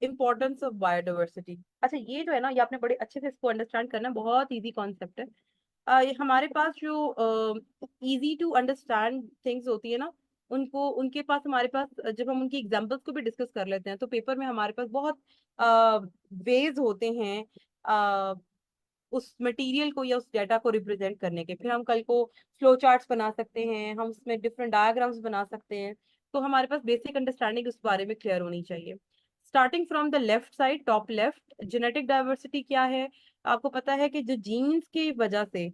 इम्पोर्टेंस ऑफ बायोडाइवर्सिटी। अच्छा, ये जो है ना, ये आपने बड़े अच्छे से इसको अंडरस्टैंड करना है, बहुत इजी कॉन्सेप्ट है। ये हमारे पास जो इजी टू अंडरस्टैंड थिंग्स होती है ना, उनको उनके पास हमारे पास जब हम उनकी एग्जांपल्स को भी डिस्कस कर लेते हैं, तो पेपर में हमारे पास बहुत वेज होते हैं अ, उस मटेरियल को या उस डाटा को रिप्रेजेंट करने के। फिर हम कल को फ्लो चार्ट्स बना सकते हैं, हम उसमें डिफरेंट डायग्राम्स बना सकते हैं। तो हमारे पास बेसिक अंडरस्टैंडिंग उस बारे में क्लियर होनी चाहिए। Starting from the left side, top left, genetic diversity क्या है? आपको पता है कि जो जीन्स की वजह से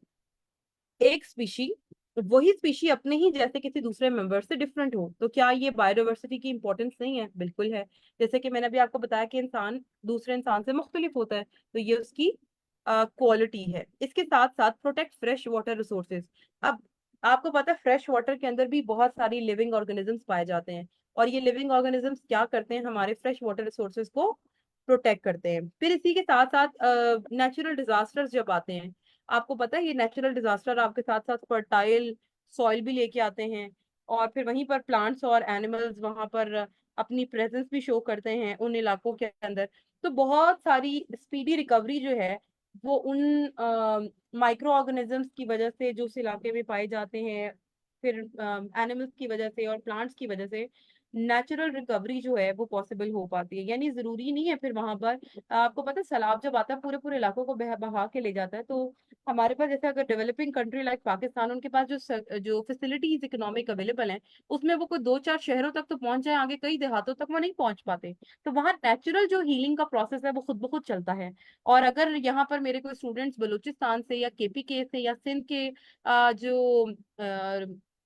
एक स्पीशी, वही स्पीशी अपने ही जैसे किसी दूसरे मेंबर से डिफरेंट हो, तो क्या ये बायोडाइवर्सिटी की इंपॉर्टेंस नहीं है? बिल्कुल है। जैसे कि मैंने अभी आपको बताया कि इंसान दूसरे इंसान से मुख्तलिफ होता है, तो ये उसकी क्वालिटी है। इसके साथ साथ प्रोटेक्ट फ्रेश वाटर रिसोर्सेज। अब आपको पता है फ्रेश वाटर के अंदर भी बहुत सारी लिविंग ऑर्गेनिजम्स पाए जाते हैं, और ये लिविंग ऑर्गेनिजम्स क्या करते हैं? हमारे फ्रेश वाटर रिसोर्सेज को प्रोटेक्ट करते हैं। फिर इसी के साथ साथ नेचुरल डिजास्टर्स जब आते हैं, आपको पता है ये नेचुरल डिजास्टर आपके साथ साथ फर्टाइल सॉइल भी लेके आते हैं, और फिर वहीं पर प्लांट्स और एनिमल्स वहां पर अपनी प्रेजेंस भी शो करते हैं उन इलाकों के अंदर। तो बहुत सारी स्पीडी रिकवरी जो है वो उन माइक्रो ऑर्गेनिजम्स की वजह से जो उस इलाके में पाए जाते हैं, फिर एनिमल्स की वजह से और प्लांट्स की वजह से नेचुरल रिकवरी जो है वो पॉसिबल हो पाती है। यानी जरूरी नहीं है फिर वहां पर, आपको पता है सैलाब जब आता है पूरे पूरे इलाकों को बहा के ले जाता है। तो हमारे पास जैसे अगर डेवलपिंग कंट्री लाइक पाकिस्तान, उनके पास जो फैसिलिटीज इकोनॉमिक अवेलेबल हैं, उसमें वो कोई दो चार शहरों तक तो पहुंच जाए, आगे कई देहातों तक वो नहीं पहुंच पाते। तो वहाँ नेचुरल जो हीलिंग का प्रोसेस है वो खुद ब खुद चलता है। और अगर यहाँ पर मेरे कोई स्टूडेंट्स बलूचिस्तान से या केपीके से या सिंध के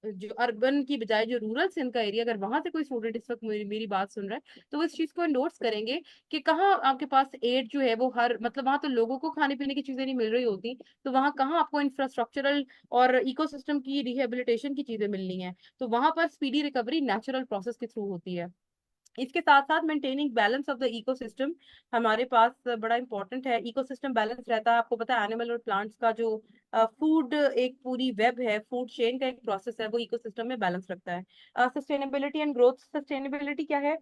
जो अर्बन की बजाय जो रूरल सिंध का एरिया, अगर वहां से कोई स्टूडेंट इस वक्त मेरी बात सुन रहा है, तो वो इस चीज को एंडोर्स करेंगे कि कहाँ आपके पास एड जो है वो हर, मतलब वहां तो लोगों को खाने पीने की चीजें नहीं मिल रही होती, तो वहां कहाँ आपको इंफ्रास्ट्रक्चरल और इकोसिस्टम की रिहेबिलिटेशन की चीजें मिलनी है? तो वहां पर स्पीडी रिकवरी नेचुरल प्रोसेस के थ्रू होती है। इसके साथ साथ maintaining balance of the ecosystem हमारे पास बड़ा इंपॉर्टेंट है। इकोसिस्टम बैलेंस रहता है, आपको पता है एनिमल और प्लांट्स का जो फूड एक पूरी वेब है, फूड चेन का एक प्रोसेस है, वो इकोसिस्टम में बैलेंस रखता है। Sustainability and growth. सस्टेनेबिलिटी क्या है?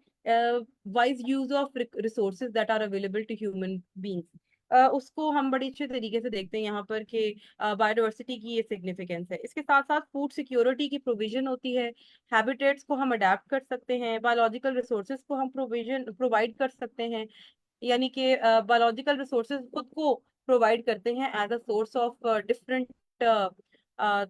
Wise use of resources that are available to human beings. उसको हम बड़ी अच्छे तरीके से देखते हैं यहाँ पर कि बायोडाइवर्सिटी की ये सिग्निफिकेंस है। इसके साथ साथ फूड सिक्योरिटी की प्रोविजन होती है, हैबिटेट्स को हम अडेप्ट कर सकते हैं, बायोलॉजिकल रिसोर्सेज को हम प्रोवाइड कर सकते हैं। यानी कि बायोलॉजिकल रिसोर्सेज खुद को प्रोवाइड करते हैं as a source of different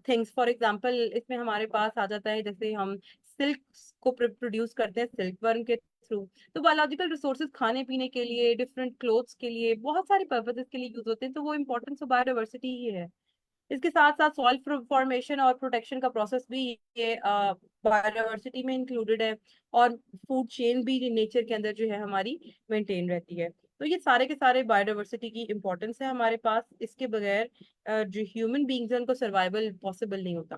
things. For example, इसमें हमारे पास आ जाता है, जैसे हम सिल्क को प्रोड्यूस करते हैं सिल्क वर्म के थ्रू। तो बायोलॉजिकल रिसोर्सेज खाने पीने के लिए, डिफरेंट क्लोथ्स के लिए, बहुत सारे पर्पसेस के लिए यूज होते हैं, तो वो इम्पोर्टेंस ऑफ बायोडाइवर्सिटी ही है। इसके साथ साथ सॉइल फॉर्मेशन और प्रोटेक्शन का प्रोसेस भी ये बायोडाइवर्सिटी में इंक्लूडेड है, और फूड चेन भी नेचर के अंदर जो है हमारी मेंटेन रहती है। तो ये सारे के सारे बायोडाइवर्सिटी की इंपॉर्टेंस है हमारे पास। इसके बगैर जो ह्यूमन बींग्स हैं उनको सर्वाइवल पॉसिबल नहीं होता।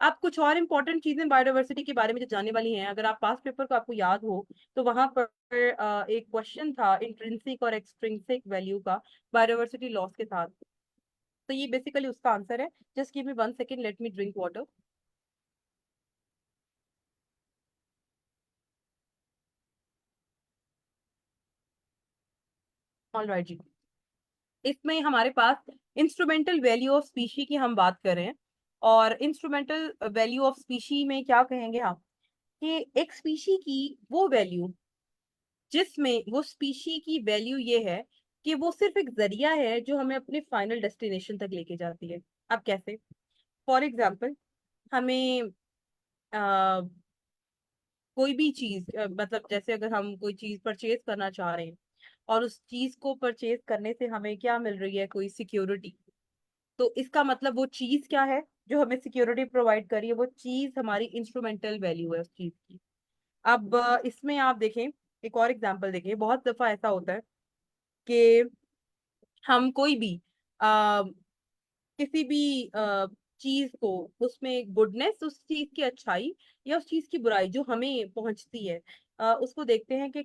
आप कुछ और इम्पोर्टेंट चीजें बायोडाइवर्सिटी के बारे में जो जानने वाली हैं, अगर आप पास पेपर को आपको याद हो तो वहां पर एक क्वेश्चन था इंट्रिंसिक और एक्सट्रिंसिक वैल्यू का बायोडाइवर्सिटी लॉस के साथ। तो ये बेसिकली उसका आंसर है। Just give me 1 second, let me drink water. All right जी। इसमें हमारे पास इंस्ट्रूमेंटल वैल्यू ऑफ स्पीशी की हम बात कर रहे हैं। और इंस्ट्रूमेंटल वैल्यू ऑफ स्पीशी में क्या कहेंगे हम, कि एक स्पीशी की वो वैल्यू जिसमें वो स्पीशी की वैल्यू ये है कि वो सिर्फ एक जरिया है जो हमें अपने फाइनल डेस्टिनेशन तक लेके जाती है। अब कैसे? फॉर एग्जाम्पल, हमें कोई भी चीज मतलब जैसे अगर हम कोई चीज परचेज करना चाह रहे हैं और उस चीज को परचेज करने से हमें क्या मिल रही है, कोई सिक्योरिटी। तो इसका मतलब वो चीज क्या है जो हमें सिक्योरिटी प्रोवाइड कर रही है, वो चीज हमारी इंस्ट्रूमेंटल वैल्यू है उस चीज की। अब इसमें आप देखें, एक और एग्जांपल देखें। बहुत दफा ऐसा होता है कि हम कोई भी किसी भी चीज को, उसमें गुडनेस, उस चीज की अच्छाई या उस चीज की बुराई जो हमें पहुंचती है, उसको देखते हैं कि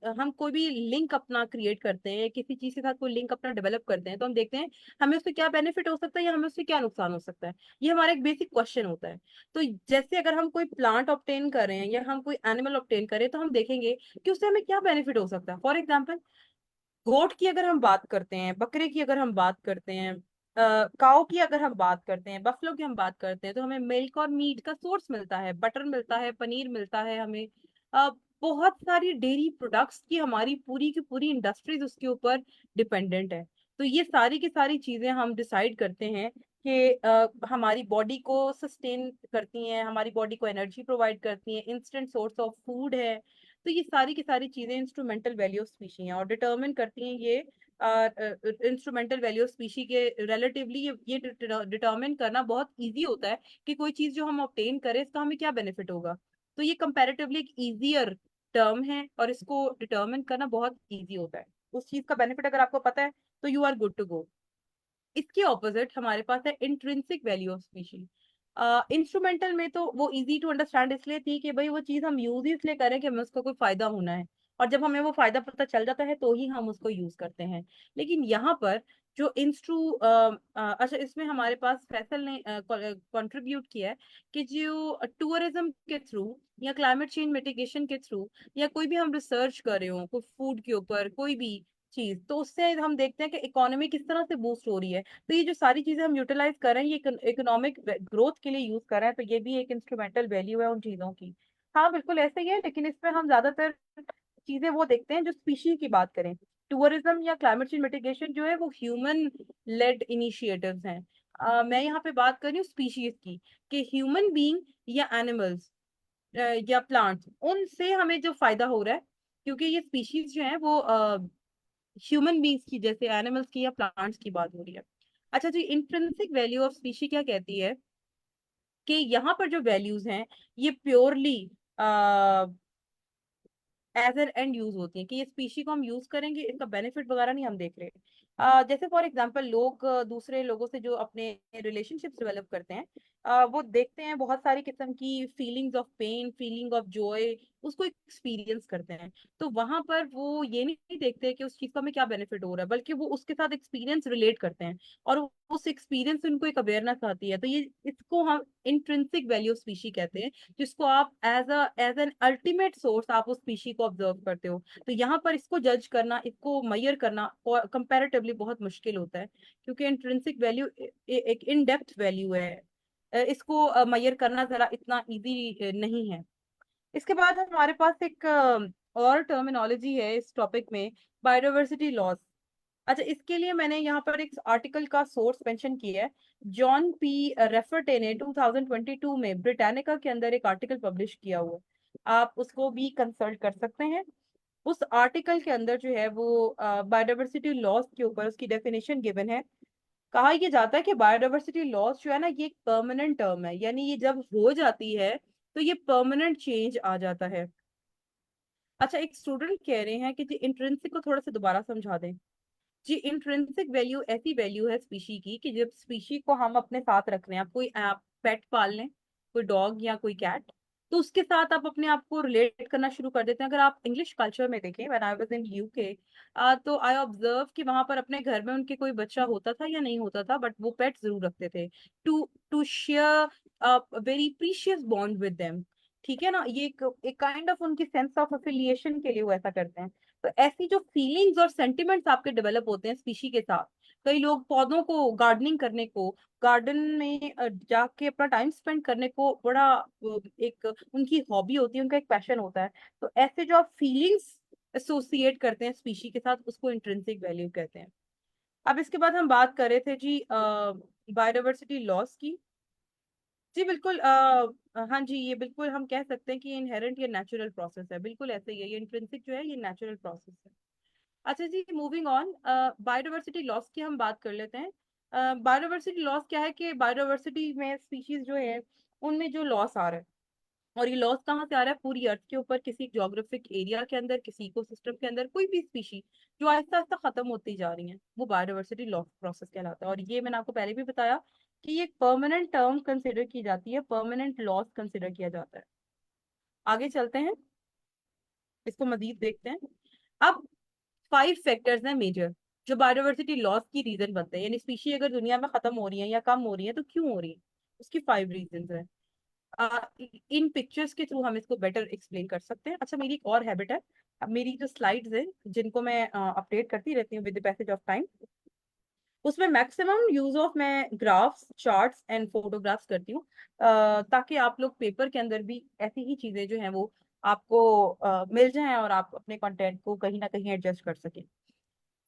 हम कोई भी लिंक अपना क्रिएट करते हैं, किसी चीज के साथ कोई लिंक अपना डेवलप करते हैं, तो हम देखते हैं हमें उससे क्या बेनिफिट हो सकता है या हमें उससे क्या नुकसान हो सकता है। ये हमारा एक बेसिक क्वेश्चन होता है। तो जैसे अगर हम कोई प्लांट ऑब्टेन कर रहे हैं या हम कोई एनिमल ऑब्टेन करें, तो हम देखेंगे कि उससे हमें क्या बेनिफिट हो सकता है। फॉर एग्जाम्पल, गोट की अगर हम बात करते हैं, बकरे की अगर हम बात करते हैं, काऊ की अगर हम बात करते हैं, बफलो की हम बात करते हैं, तो हमें मिल्क और मीट का सोर्स मिलता है, बटर मिलता है, पनीर मिलता है हमें। बहुत सारी डेयरी प्रोडक्ट्स की हमारी पूरी की पूरी इंडस्ट्रीज उसके ऊपर डिपेंडेंट है। तो ये सारी की सारी चीजें हम डिसाइड करते हैं कि हमारी बॉडी को सस्टेन करती हैं, हमारी बॉडी को एनर्जी प्रोवाइड करती हैं, इंस्टेंट सोर्स ऑफ फूड है। तो ये सारी की सारी चीजें इंस्ट्रूमेंटल वैल्यू ऑफ स्पीशी हैं और डिटरमिन करती हैं ये इंस्ट्रूमेंटल वैल्यू ऑफ स्पीशी के रिलेटिवली। ये डिटरमिन करना बहुत इजी होता है कि कोई चीज जो हम ऑब्टेन करें इसका हमें क्या बेनिफिट होगा। तो ये कंपैरेटिवली एक इजियर टर्म है और इसको डिटरमिन करना बहुत इजी होता है। उस चीज का बेनिफिट अगर आपको पता है तो you are good to go. इसके ऑपोजिट हमारे पास है intrinsic value of species. Instrumental में तो वो इजी टू अंडरस्टैंड इसलिए थी कि भाई वो चीज हम यूज ही इसलिए करें कि हमें उसका कोई फायदा होना है, और जब हमें वो फायदा पता चल जाता है तो ही हम उसको यूज करते हैं। लेकिन यहाँ पर जो अच्छा, इसमें हमारे पास फैसल ने कंट्रीब्यूट किया है कि जो टूरिज्म के थ्रू या क्लाइमेट चेंज मिटिगेशन के थ्रू या कोई भी हम रिसर्च कर रहे हो कोई फूड के ऊपर कोई भी चीज, तो उससे हम देखते हैं कि इकोनॉमी किस तरह से बूस्ट हो रही है। तो ये जो सारी चीजें हम यूटिलाइज कर रहे हैं ये इकोनॉमिक ग्रोथ के लिए यूज कर रहे हैं, तो ये भी एक इंस्ट्रूमेंटल वैल्यू है उन चीजों की। हाँ बिल्कुल ऐसे ही है, लेकिन इसमें हम ज्यादातर चीजें वो देखते हैं जो स्पीशी की बात करें। टूरिज्म या क्लाइमेट चेंज मिटिगेशन जो है वो ह्यूमन लेड इनिशिएटिव्स हैं। मैं यहाँ पे बात कर रही हूँ स्पीशीज की, कि ह्यूमन बीइंग या एनिमल्स या प्लांट्स, उनसे हमें जो फायदा हो रहा है, क्योंकि ये स्पीशीज जो है वो ह्यूमन बींग्स की, जैसे एनिमल्स की या प्लांट्स की बात हो रही है। अच्छा जी, इंट्रिंसिक वैल्यू ऑफ स्पीशी क्या कहती है कि यहाँ पर जो वैल्यूज हैं ये purely as an end use होती है, कि ये स्पीशी को हम यूज करेंगे, इसका बेनिफिट वगैरह नहीं हम देख रहे। जैसे फॉर एग्जांपल, लोग दूसरे लोगों से जो अपने रिलेशनशिप्स डेवलप करते हैं, वो देखते हैं बहुत सारी किस्म की feelings of pain, feeling of joy, उसको एक्सपीरियंस करते हैं। तो वहां पर वो ये नहीं देखते कि उस चीज का हमें क्या बेनिफिट हो रहा है, बल्कि वो उसके साथ एक्सपीरियंस रिलेट करते हैं और उस एक्सपीरियंस से उनको एक अवेयरनेस आती है। तो ये इसको हम इंट्रिंसिक वैल्यू ऑफ स्पीशी कहते हैं, जिसको आप एज एन अल्टीमेट सोर्स आप उस स्पीशी को ऑब्जर्व करते हो। तो यहाँ पर इसको जज करना, इसको मेजर करना कंपैरेटिवली बहुत मुश्किल होता है, क्योंकि इंट्रिंसिक वैल्यू एक इन डेप्थ वैल्यू है। इसको मेजर करना जरा इतना इजी नहीं है। इसके बाद हमारे पास एक और टर्मिनोलॉजी है इस टॉपिक में, बायोडाइवर्सिटी लॉस। अच्छा, इसके लिए मैंने यहाँ पर एक आर्टिकल का सोर्स मेंशन किया है। जॉन पी रेफर्टे ने 2022 में ब्रिटानिका के अंदर एक आर्टिकल पब्लिश किया हुआ है, आप उसको भी कंसल्ट कर सकते हैं। उस आर्टिकल के अंदर जो है वो बायोडाइवर्सिटी लॉस के ऊपर उसकी डेफिनेशन गिवन है। कहा यह जाता है कि बायोडाइवर्सिटी लॉस जो है ना, ये एक परमानेंट टर्म है, यानी ये जब हो जाती है तो ये परमानेंट चेंज आ जाता है। अच्छा, एक स्टूडेंट कह रहे हैं कि जी इंट्रिंसिक को थोड़ा सा दोबारा समझा दें। जी, इंट्रिंसिक वैल्यू ऐसी वैल्यू है स्पीशी की कि जब स्पीशी को हम अपने साथ रख रहे हैं, आप कोई पेट पाल लें, कोई डॉग या कोई कैट, तो उसके साथ आप अपने आप को रिलेट करना शुरू कर देते हैं। अगर आप इंग्लिश कल्चर में देखें, when I was in UK, तो आई ऑब्जर्व कि वहां पर अपने घर में उनके कोई बच्चा होता था या नहीं होता था, बट वो पेट जरूर रखते थे to to share very precious bond with them. ठीक है ना, ये एक काइंड ऑफ उनकी सेंस ऑफ एफिलिएशन के लिए वो ऐसा करते हैं। तो ऐसी जो फीलिंग्स और सेंटिमेंट्स आपके डेवलप होते हैं स्पीशी के साथ। कई लोग पौधों को गार्डनिंग करने को, गार्डन में जाके अपना टाइम स्पेंड करने को बड़ा एक उनकी हॉबी होती है, उनका एक पैशन होता है। तो ऐसे जो आप फीलिंग्स एसोसिएट करते हैं स्पीशी के साथ, उसको इंट्रिंसिक वैल्यू कहते हैं। अब इसके बाद हम बात कर रहे थे जी बायोडाइवर्सिटी लॉस की। जी बिल्कुल, हाँ जी, ये बिल्कुल हम कह सकते हैं कि इनहेरेंट ये नेचुरल प्रोसेस है, बिल्कुल ऐसे ही है, ये इंट्रिंसिक जो है ये नेचुरल प्रोसेस है। अच्छा जी, मूविंग ऑन, बायोडाइवर्सिटी लॉस की हम बात कर लेते हैं। बायोडाइवर्सिटी लॉस क्या है कि बायोडाइवर्सिटी में स्पीशीज जो है उनमें जो लॉस आ रहा है, और ये लॉस कहाँ से आ रहा है, पूरी अर्थ के ऊपर किसी ज्योग्राफिक एरिया के अंदर, किसी इकोसिस्टम के अंदर कोई भी स्पीशी जो आहिस्ता आहिस्ता खत्म होती जा रही है, वो बायोडाइवर्सिटी लॉस प्रोसेस कहलाता है। और ये मैंने आपको पहले भी बताया कि ये परमानेंट टर्म कंसिडर की जाती है, परमानेंट लॉस कंसिडर किया जाता है। आगे चलते हैं, इसको मजीद देखते हैं। अब 5 फैक्टर्स हैं मेजर जो बायोडाइवर्सिटी लॉस की रीजन बनते हैं, यानी स्पीशी अगर दुनिया में खत्म हो रही है या कम हो रही है तो क्यों हो रही है, उसकी 5 रीजंस हैं। इन पिक्चर्स के थ्रू हम इसको बेटर एक्सप्लेन कर सकते हैं। अच्छा, मेरी एक और हैबिट है, अब मेरी जो स्लाइड्स हैं जिनको मैं अपडेट करती रहती हूँ with the passage of time, उसमें मैक्सिमम यूज ऑफ मैं ग्राफ्स, चार्ट्स एंड फोटोग्राफ्स करती हूँ, ताकि आप लोग पेपर के अंदर भी ऐसी ही चीजें जो हैं वो आपको मिल जाएं और आप अपने कंटेंट को कहीं ना कहीं एडजस्ट कर सकें।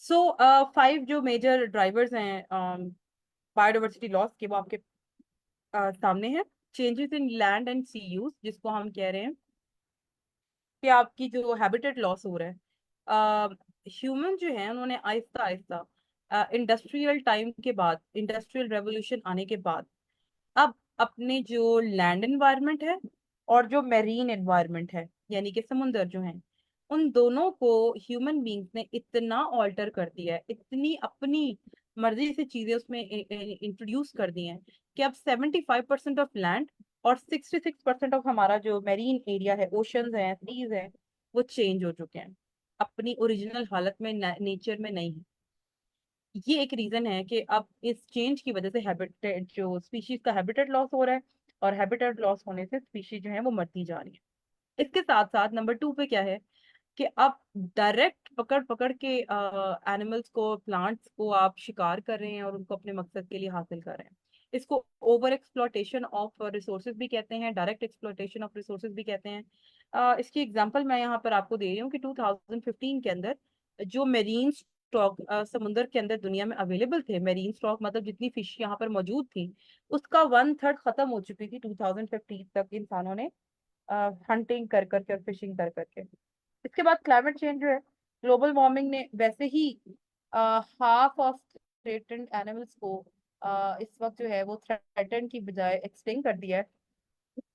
सो 5 जो मेजर ड्राइवर्स हैं बायोडाइवर्सिटी लॉस के, वो आपके सामने है। Changes in land and sea use, जिसको हम कह रहे हैं कि आपकी जो हैबिटेट लॉस हो रहा है। ह्यूमन जो है उन्होंने आहिस्ता आहिस्ता इंडस्ट्रियल टाइम के बाद, इंडस्ट्रियल रेवोल्यूशन आने के बाद, अब अपने जो लैंड एनवायरनमेंट है और जो मेरीन एनवायरनमेंट है, यानी कि समुंदर जो है, उन दोनों को ह्यूमन बींग्स ने इतना ऑल्टर कर दिया है, इतनी अपनी मर्जी से चीजें उसमें इंट्रोड्यूस कर दी हैं कि अब 75% ऑफ लैंड और 66% ऑफ हमारा जो मेरीन एरिया है, ओशंस हैं, सीज हैं, वो चेंज हो चुके हैं, अपनी ओरिजिनल हालत में नेचर में नहीं है। ये एक रीजन है कि अब इस चेंज की वजह से हैबिटेट, जो स्पीशीज का हैबिटेट लॉस हो रहा है, और हैबिटेट लॉस होने से स्पीशीज जो है वो मरती जा रही है। इसके साथ साथ नंबर 2 पे क्या है कि आप डायरेक्ट पकड़ पकड़ के एनिमल्स को, प्लांट्स को आप शिकार कर रहे हैं और उनको अपने मकसद के लिए हासिल कर रहे हैं। इसको ओवर एक्सप्लॉयटेशन ऑफ रिसोर्सेज भी कहते हैं, डायरेक्ट एक्सप्लॉयटेशन ऑफ रिसोर्सेज भी कहते हैं। इसकी एग्जांपल मैं यहाँ पर आपको दे रही हूँ कि 2015 के अंदर जो मेरीन स्टॉक समुद्र के अंदर दुनिया में अवेलेबल थे, मेरीन स्टॉक मतलब जितनी फिश यहाँ पर मौजूद थी, उसका 1/3 खत्म हो चुकी थी 2015 तक, इंसानों ने हंटिंग कर करके और फिशिंग कर करके। इसके बाद क्लाइमेट चेंज जो है, ग्लोबल वार्मिंग ने वैसे ही हाफ ऑफ थ्रेटेंड एनिमल्स को इस वक्त जो है वो थ्रेटेंड की बजाय एक्सटिंक्ट कर दिया है।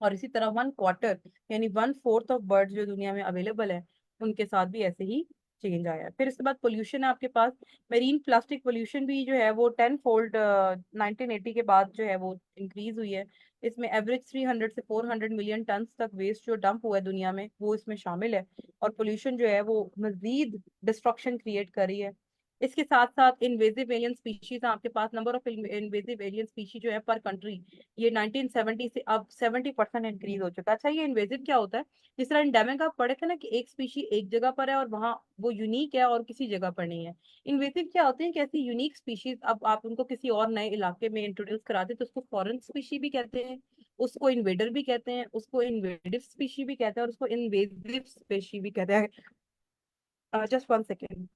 और इसी तरह 1/4 यानी 1/4 ऑफ बर्ड जो दुनिया में अवेलेबल है, उनके साथ भी ऐसे ही चेंज आया है। फिर इसके बाद पोल्यूशन है आपके पास, मेरीन प्लास्टिक पोल्यूशन भी जो है वो 10 फोल्ड 1980 के बाद जो है वो इंक्रीज हुई है। इसमें एवरेज 300 से 400 मिलियन टन तक वेस्ट जो डंप हुआ है दुनिया में, वो इसमें शामिल है। और पोल्यूशन जो है वो मजीद डिस्ट्रक्शन क्रिएट कर रही है। इसके साथ साथ इन्वेजिव एलियन स्पीशीज, आपके पास number of invasive alien species जो है पर कंट्री, ये 1970 से अब 70% इंक्रीज हो चुका है। अच्छा, ये इन्वेजिव क्या होता है? जिस तरह एंडेमिक आप पढ़े थे ना कि एक स्पीशी एक जगह पर है और वहाँ वो यूनिक है और किसी जगह पर नहीं है। इन्वेजिव क्या होते हैं कि ऐसी यूनिक स्पीशीज अब आप उनको किसी और नए इलाके में इंट्रोड्यूस कराते तो उसको फॉरेन स्पीशी भी कहते हैं, उसको इन्वेडर भी कहते हैं, उसको इन्वेडिव स्पीशी भी कहते हैं, और उसको इन्वेजिव स्पीशी भी कहते हैं। Just 1 second.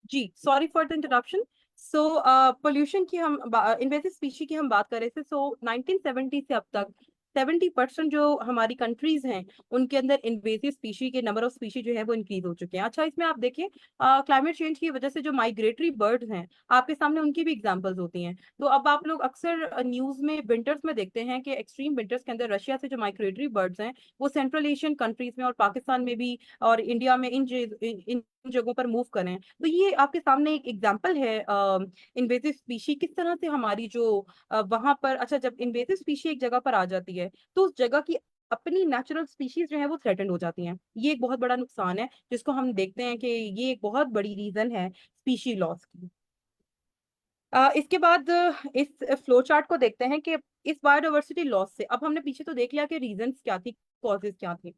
जी sorry for the interruption. So pollution की हम, इन्वेसिव स्पीशी की हम बात कर रहे थे। सो 1970 से अब तक 70% जो हमारी कंट्रीज हैं उनके अंदर इन्वेसिव स्पीशी के नंबर ऑफ स्पीशी जो है वो इंक्रीज हो चुके हैं। अच्छा, इसमें आप देखिए क्लाइमेट चेंज की वजह से जो माइग्रेटरी बर्ड्स हैं आपके सामने उनकी भी एग्जांपल्स होती हैं। तो अब आप लोग अक्सर न्यूज में विंटर्स में देखते हैं कि एक्सट्रीम विंटर्स के अंदर रशिया से जो माइग्रेटरी बर्ड्स हैं वो सेंट्रल एशियन कंट्रीज में और पाकिस्तान में भी और इंडिया में इन जगहों पर मूव करें। तो ये आपके सामने एक एग्जाम्पल है इन्वेसिव स्पीशी किस तरह से हमारी जो वहां पर, अच्छा जब इन्वेसिव स्पीशी एक जगह पर आ जाती है तो उस जगह की अपनी नेचुरल स्पीशीज जो है वो थ्रेटेंड हो जाती हैं। ये एक बहुत बड़ा नुकसान है जिसको हम देखते हैं कि ये एक बहुत बड़ी रीजन है स्पीशी लॉस की। इसके बाद इस फ्लो चार्ट को देखते हैं कि इस बायोडाइवर्सिटी लॉस से अब हमने पीछे तो देख लिया कि रीजंस क्या थी, कॉजेज क्या थी।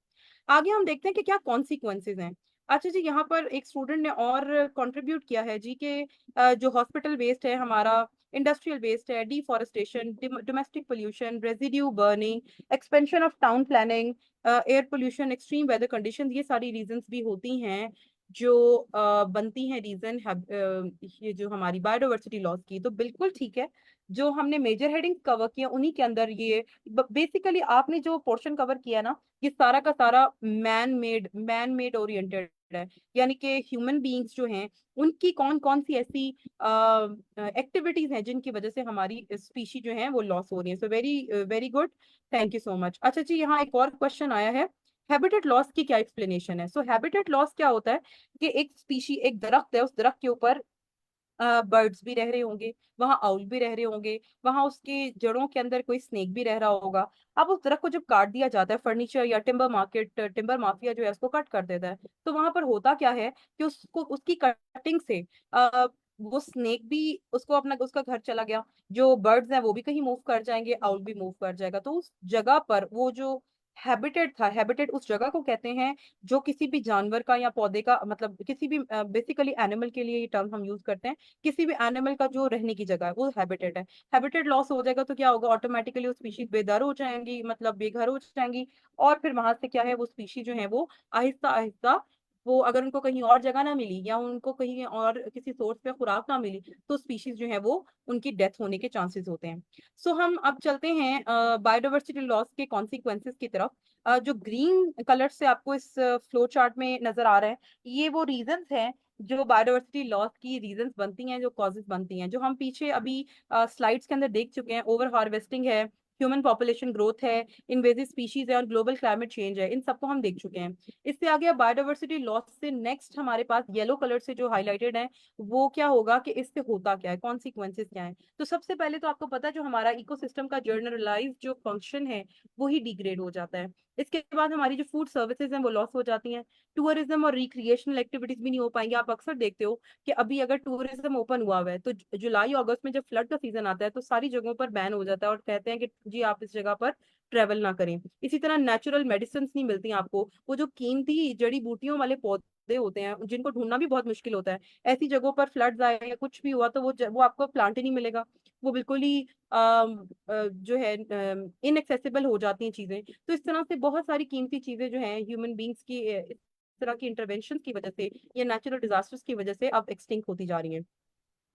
आगे हम देखते हैं कि क्या कॉन्सिक्वेंसेज हैं। अच्छा जी, यहाँ पर एक स्टूडेंट ने और कंट्रीब्यूट किया है जी के जो हॉस्पिटल वेस्ट है हमारा, इंडस्ट्रियल वेस्ट है, deforestation, domestic pollution, residue burning, expansion of town planning, air pollution, extreme weather conditions, ये सारी रीजंस भी होती हैं जो बनती हैं रीजन ये जो हमारी बायोडाइवर्सिटी लॉस की। तो बिल्कुल ठीक है, जो हमने मेजर हेडिंग कवर किया उन्हीं के अंदर ये बेसिकली आपने जो पोर्शन कवर किया ना, ये सारा का सारा मैन मेड ओरिएंटेड है। यानी कि ह्यूमन बीइंग्स जो हैं उनकी कौन कौन सी ऐसी एक्टिविटीज हैं जिनकी वजह से हमारी स्पीशी जो है वो लॉस हो रही है। So very very good, thank you so much. अच्छा जी, यहाँ एक और क्वेश्चन आया है, हैबिटेट लॉस की क्या एक्सप्लेनेशन है। सो हैबिटेट लॉस क्या होता है कि एक स्पीशी, एक दरख्त है, उस दरख्त के ऊपर बर्ड्स भी रह रहे होंगे, वहां आउल भी रह रहे होंगे, वहां उसके जड़ों के अंदर कोई स्नेक भी रह रहा होगा। अब उस दरख्त को जब काट दिया जाता है, फर्नीचर या टिम्बर माफिया जो है उसको कट कर देता है, तो वहां पर होता क्या है कि उसको उसकी कटिंग से वो स्नेक भी उसको अपना उसका घर चला गया, जो बर्ड्स हैं वो भी कहीं मूव कर जाएंगे, आउल भी मूव कर जाएगा। तो उस जगह पर वो जो हैबिटेट था, हैबिटेट उस जगह को कहते हैं जो किसी भी जानवर का या पौधे का, मतलब किसी भी बेसिकली एनिमल के लिए ये टर्म हम यूज करते हैं, किसी भी एनिमल का जो रहने की जगह है वो हैबिटेट है। हैबिटेट लॉस हो जाएगा तो क्या होगा, ऑटोमेटिकली वो स्पीशीज बेदर हो जाएंगी, मतलब बेघर हो जाएंगी। और फिर वहां से क्या है, वो स्पीशीज जो है वो आहिस्ता आहिस्ता, वो अगर उनको कहीं और जगह ना मिली या उनको कहीं और किसी सोर्स पे खुराक ना मिली तो स्पीशीज जो है वो उनकी डेथ होने के चांसेस होते हैं। सो हम अब चलते हैं बायोडाइवर्सिटी लॉस के कॉन्सिक्वेंसेस की तरफ। जो ग्रीन कलर से आपको इस फ्लो चार्ट में नजर आ रहा है, ये वो रीजंस हैं जो बायोडाइवर्सिटी लॉस की रीजंस बनती हैं, जो कॉजेज बनती हैं, जो हम पीछे अभी स्लाइड्स के अंदर देख चुके हैं। ओवर हार्वेस्टिंग है, ह्यूमन पॉपुलेशन ग्रोथ है, इन्वेजिव स्पीशीज है और ग्लोबल क्लाइमेट चेंज है, इन सबको हम देख चुके हैं। इससे आगे अब बायोडाइवर्सिटी लॉस से नेक्स्ट हमारे पास येलो कलर से जो हाईलाइटेड है वो क्या होगा कि इससे होता क्या है, कॉन्सिक्वेंसेस क्या है। तो सबसे पहले तो आपको पता है जो हमारा इकोसिस्टम का जनरलाइज जो फंक्शन है वो ही डिग्रेड हो जाता है। इसके बाद हमारी जो फूड सर्विसेज हैं वो लॉस हो जाती हैं, टूरिज्म और रिक्रिएशनल एक्टिविटीज भी नहीं हो पाएंगे। आप अक्सर देखते हो कि अभी अगर टूरिज्म ओपन हुआ हुआ है तो जुलाई अगस्त में जब फ्लड का सीजन आता है तो सारी जगहों पर बैन हो जाता है और कहते हैं कि जी आप इस जगह पर ट्रेवल ना करें। इसी तरह नेचुरल मेडिसिन नहीं मिलती आपको, वो जो कीमती जड़ी बूटियों वाले पौधे होते हैं जिनको ढूंढना भी बहुत मुश्किल होता है, ऐसी जगहों पर फ्लड्स आए या कुछ भी हुआ तो वो आपको प्लांट ही नहीं मिलेगा। वो बिल्कुल ही जो है इनएक्सेसिबल हो जाती हैं चीजें। तो इस तरह से बहुत सारी कीमती चीजें जो हैं ह्यूमन बींग्स की इस तरह की इंटरवेंशन की वजह से या नेचुरल डिजास्टर्स की वजह से अब एक्सटिंक्ट होती जा रही हैं।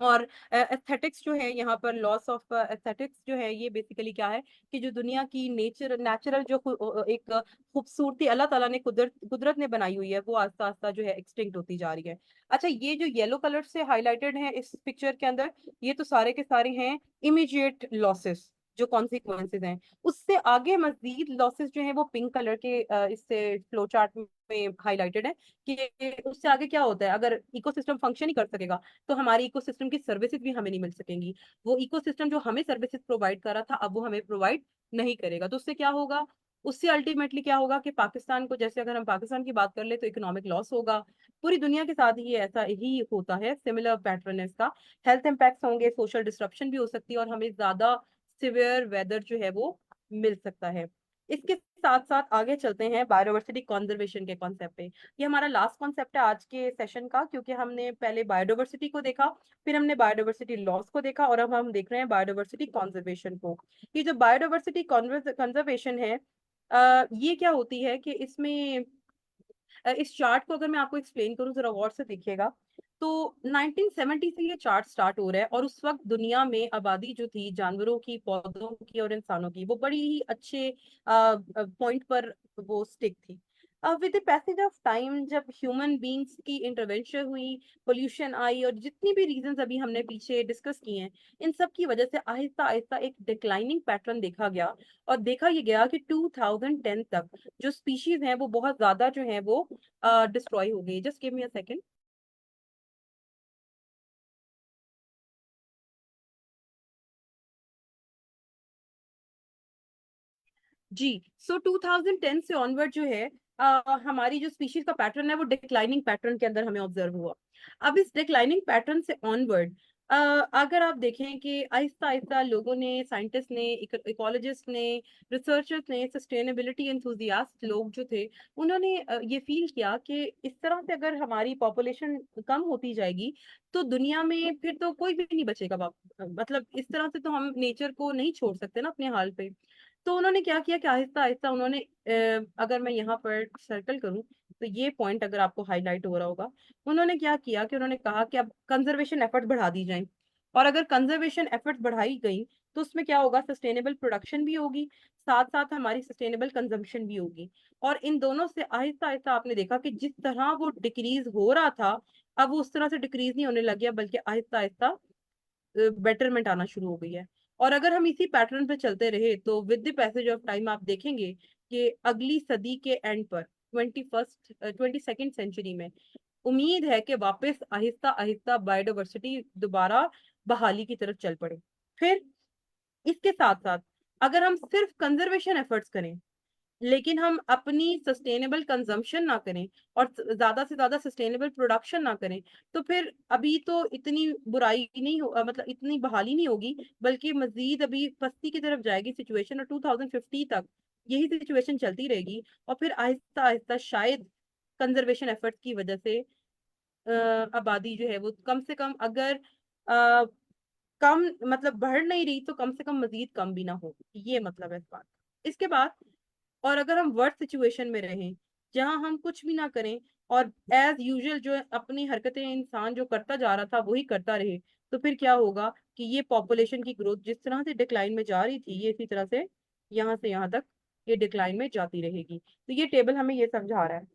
और एस्थेटिक्स जो है, यहाँ पर लॉस ऑफ एस्थेटिक्स जो है, ये बेसिकली क्या है कि जो दुनिया की नेचुरल जो एक खूबसूरती अल्लाह ताला ने कुदरत ने बनाई हुई है वो आस्ता आस्ता जो है एक्सटिंक्ट होती जा रही है। अच्छा, ये जो येलो कलर से हाईलाइटेड है इस पिक्चर के अंदर, ये तो सारे के सारे हैं इमीडिएट लॉसेस जो कॉन्सिक्वेंसेज हैं। उससे आगे मजीद लॉसेस जो है वो पिंक कलर के इससे फ्लो चार्ट में हाईलाइटेड है कि उससे आगे क्या होता है, अगर इकोसिस्टम फंक्शन ही कर सकेगा तो हमारी इकोसिस्टम की सर्विसेज भी हमें नहीं मिल सकेंगी। वो इकोसिस्टम जो हमें सर्विसेज प्रोवाइड कर रहा था अब वो हमें प्रोवाइड नहीं करेगा। तो उससे क्या होगा, उससे अल्टीमेटली क्या होगा कि पाकिस्तान को, जैसे अगर हम पाकिस्तान की बात कर ले तो इकोनॉमिक लॉस होगा। पूरी दुनिया के साथ ही ऐसा ही होता है, सिमिलर पैटर्न है इसका। हेल्थ इम्पैक्ट्स होंगे, सोशल डिस्ट्रप्शन भी हो सकती है और हमें ज्यादा सिवियर वेदर जो है वो मिल सकता है। इसके साथ साथ आगे चलते हैं बायोडाइवर्सिटी कंजर्वेशन के कॉन्सेप्ट पे। ये हमारा लास्ट कॉन्सेप्ट है आज के सेशन का, क्योंकि हमने पहले बायोडाइवर्सिटी को देखा, फिर हमने बायोडाइवर्सिटी लॉस को देखा और अब हम देख रहे हैं बायोडाइवर्सिटी कंजर्वेशन को। ये जो बायोडाइवर्सिटी कंजर्वेशन है, ये क्या होती है कि इसमें इस चार्ट को अगर मैं आपको एक्सप्लेन करूं, जरा गौर से देखिएगा। तो 1970 से ये चार्ट स्टार्ट हो रहा है, और उस वक्त दुनिया में आबादी जो थी जानवरों की, पौधों की और इंसानों की, वो बड़ी ही अच्छे पॉइंट पर वो स्टिक थी। With the passage of time, जब ह्यूमन बीइंग्स की इंटरवेंशन हुई, पोल्यूशन आई, और जितनी भी रीजंस अभी हमने पीछे डिस्कस किए हैं, इन सब की वजह से आहिस्ता आहिस्ता एक डिक्लाइनिंग पैटर्न देखा गया। और देखा ये गया कि 2010 तक जो स्पीशीज हैं वो बहुत ज्यादा जो है वो डिस्ट्रॉय हो गई। Just give me a second. जी। सो 2010 से ऑनवर्ड जो है हमारी जो स्पीशीज का पैटर्न है वो डिक्लाइनिंग पैटर्न के अंदर हमें ऑब्जर्व हुआ। अब इस डिक्लाइनिंग पैटर्न से ऑनवर्ड अगर आप देखें कि आहिस्ता आहिस्ता लोगों ने, साइंटिस्ट ने, इकोलॉजिस्ट ने, रिसर्चर्स ने, सस्टेनेबिलिटी एंथुजियास्ट लोग जो थे, उन्होंने ये फील किया कि इस तरह से अगर हमारी पॉपुलेशन कम होती जाएगी तो दुनिया में फिर तो कोई भी नहीं बचेगा। मतलब इस तरह से तो हम नेचर को नहीं छोड़ सकते ना अपने हाल पे। तो उन्होंने क्या किया कि आहिस्ता आहिस्ता उन्होंने अगर मैं यहाँ पर सर्कल करूँ तो ये पॉइंट अगर आपको हाईलाइट हो रहा होगा, उन्होंने क्या किया कि उन्होंने कहा कि अब कंजर्वेशन एफर्ट बढ़ा दी जाए। और अगर कंजर्वेशन एफर्ट बढ़ाई गई तो उसमें क्या होगा, सस्टेनेबल प्रोडक्शन भी होगी, साथ साथ हमारी सस्टेनेबल कंजम्पशन भी होगी। और इन दोनों से आहिस्ता आहिस्ता आपने देखा कि जिस तरह वो डिक्रीज हो रहा था, अब वो उस तरह से डिक्रीज नहीं होने लग गया, बल्कि आहिस्ता आहिस्ता बेटरमेंट आना शुरू हो गई है। और अगर हम इसी पैटर्न पे चलते रहे तो with the passage of time आप देखेंगे कि अगली सदी के एंड पर, 22nd सेंचुरी में, उम्मीद है कि वापस आहिस्ता आहिस्ता बायोडाइवर्सिटी दोबारा बहाली की तरफ चल पड़े। फिर इसके साथ साथ अगर हम सिर्फ कंजर्वेशन एफर्ट्स करें लेकिन हम अपनी सस्टेनेबल कंजम्पशन ना करें और ज्यादा से ज्यादा सस्टेनेबल प्रोडक्शन ना करें, तो फिर अभी तो इतनी बुराई नहीं हो मतलब इतनी बहाली नहीं होगी, बल्कि मजीद अभी पस्ती की तरफ जाएगी सिचुएशन, और 2050 तक यही सिचुएशन चलती रहेगी। और फिर आहिस्ता आहिस्ता शायद कंजर्वेशन एफर्ट्स की वजह से आबादी जो है वो कम से कम, अगर अ, कम मतलब बढ़ नहीं रही तो कम से कम मजीद कम भी ना हो, ये मतलब है इस बात का। इसके बाद, और अगर हम वर्स्ट सिचुएशन में रहें जहां हम कुछ भी ना करें और एज यूजुअल जो अपनी हरकतें इंसान जो करता जा रहा था वही करता रहे, तो फिर क्या होगा कि ये पॉपुलेशन की ग्रोथ जिस तरह से डिक्लाइन में जा रही थी, ये इसी तरह से यहाँ तक ये डिक्लाइन में जाती रहेगी। तो ये टेबल हमें ये समझा रहा है।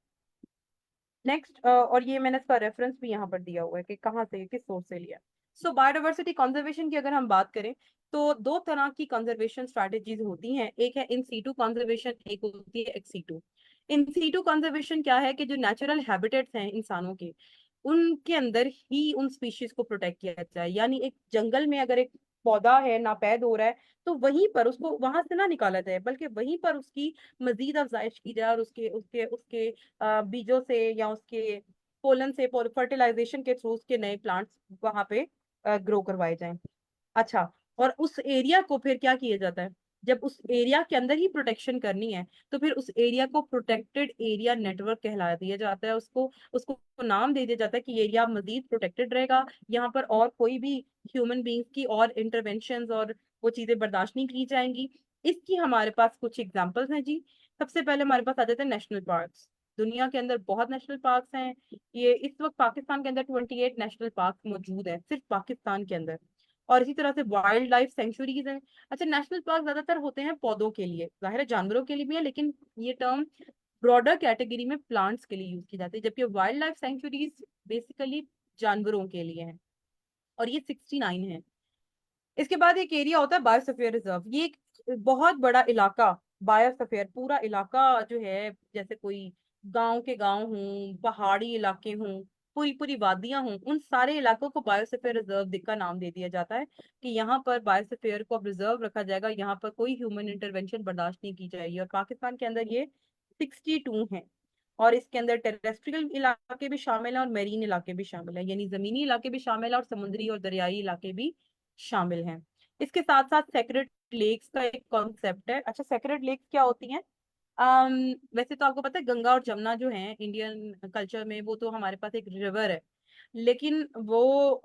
नेक्स्ट, और ये मैंने इसका रेफरेंस भी यहाँ पर दिया हुआ है कि कहाँ से, किस सोर्स से लिया। सो बायोडाइवर्सिटी कंजर्वेशन की अगर हम बात करें तो दो तरह की कंजर्वेशन स्ट्रैटेजीज होती हैं, एक है इन सीटू कंजर्वेशन, एक होती है ex situ. In situ conservation क्या है कि जो नेचुरल हैबिटेट्स हैं इंसानों के, उनके अंदर ही उन स्पीशीज को प्रोटेक्ट किया जाए। यानी एक जंगल में अगर एक पौधा है नापैद हो रहा है तो वहीं पर उसको वहां से ना निकाला जाए, बल्कि वहीं पर उसकी मजीद अफजाइश की जाए, और उसके उसके उसके बीजों से या उसके पोलन से, फर्टिलाइजेशन के थ्रू उसके नए प्लांट्स वहां पे ग्रो करवाए जाएं। अच्छा, और उस एरिया को फिर क्या किया जाता है, जब उस एरिया के अंदर ही प्रोटेक्शन करनी है तो फिर उस एरिया को प्रोटेक्टेड एरिया नेटवर्क कहला दिया जाता है। उसको उसको नाम दे दिया जाता है कि ये एरिया मजीद प्रोटेक्टेड रहेगा, यहाँ पर और कोई भी ह्यूमन बींग्स की और इंटरवेंशन और वो चीजें बर्दाश्त नहीं की जाएंगी। इसकी हमारे पास कुछ एग्जाम्पल्स हैं जी। सबसे पहले हमारे पास आ जाते हैं नेशनल पार्क्स। दुनिया के अंदर बहुत नेशनल पार्क्स हैं। ये इस वक्त पाकिस्तान के अंदर 28 नेशनल पार्क मौजूद है, सिर्फ पाकिस्तान के अंदर। और इसी तरह से वाइल्ड लाइफ सेंचुरीज हैं। अच्छा, नेशनल पार्क ज्यादातर होते हैं पौधों के लिए, जाहिर है जानवरों के लिए भी है, लेकिन ये टर्म ब्रॉडर कैटेगरी में प्लांट्स के लिए यूज की जाती है, जबकि वाइल्ड लाइफ सेंचुरीज बेसिकली जानवरों के लिए हैं। और ये 69 है। इसके बाद एक एरिया होता है बायोस्फीयर रिजर्व। ये एक बहुत बड़ा इलाका, बायोस्फीयर पूरा इलाका जो है, जैसे कोई गांव के गांव हों, पहाड़ी इलाके हों, पूरी पूरी वादियां हों, उन सारे इलाकों को बायोस्फीयर रिजर्व का नाम दे दिया जाता है कि यहाँ पर बायोस्फीयर को अब रिजर्व रखा जाएगा, यहाँ पर कोई ह्यूमन इंटरवेंशन बर्दाश्त नहीं की जाएगी। और पाकिस्तान के अंदर ये 62 है। और इसके अंदर टेरेस्ट्रियल इलाके भी शामिल हैं और मेरीन इलाके भी शामिल है, यानी जमीनी इलाके भी शामिल है और समुद्री और दरियाई इलाके भी शामिल हैं। इसके साथ साथ सेक्रेड लेक्स का एक कॉन्सेप्ट है। अच्छा, सेक्रेड लेक्स क्या होती हैं? वैसे तो आपको पता है गंगा और जमुना जो है इंडियन कल्चर में, वो तो हमारे पास एक रिवर है, लेकिन वो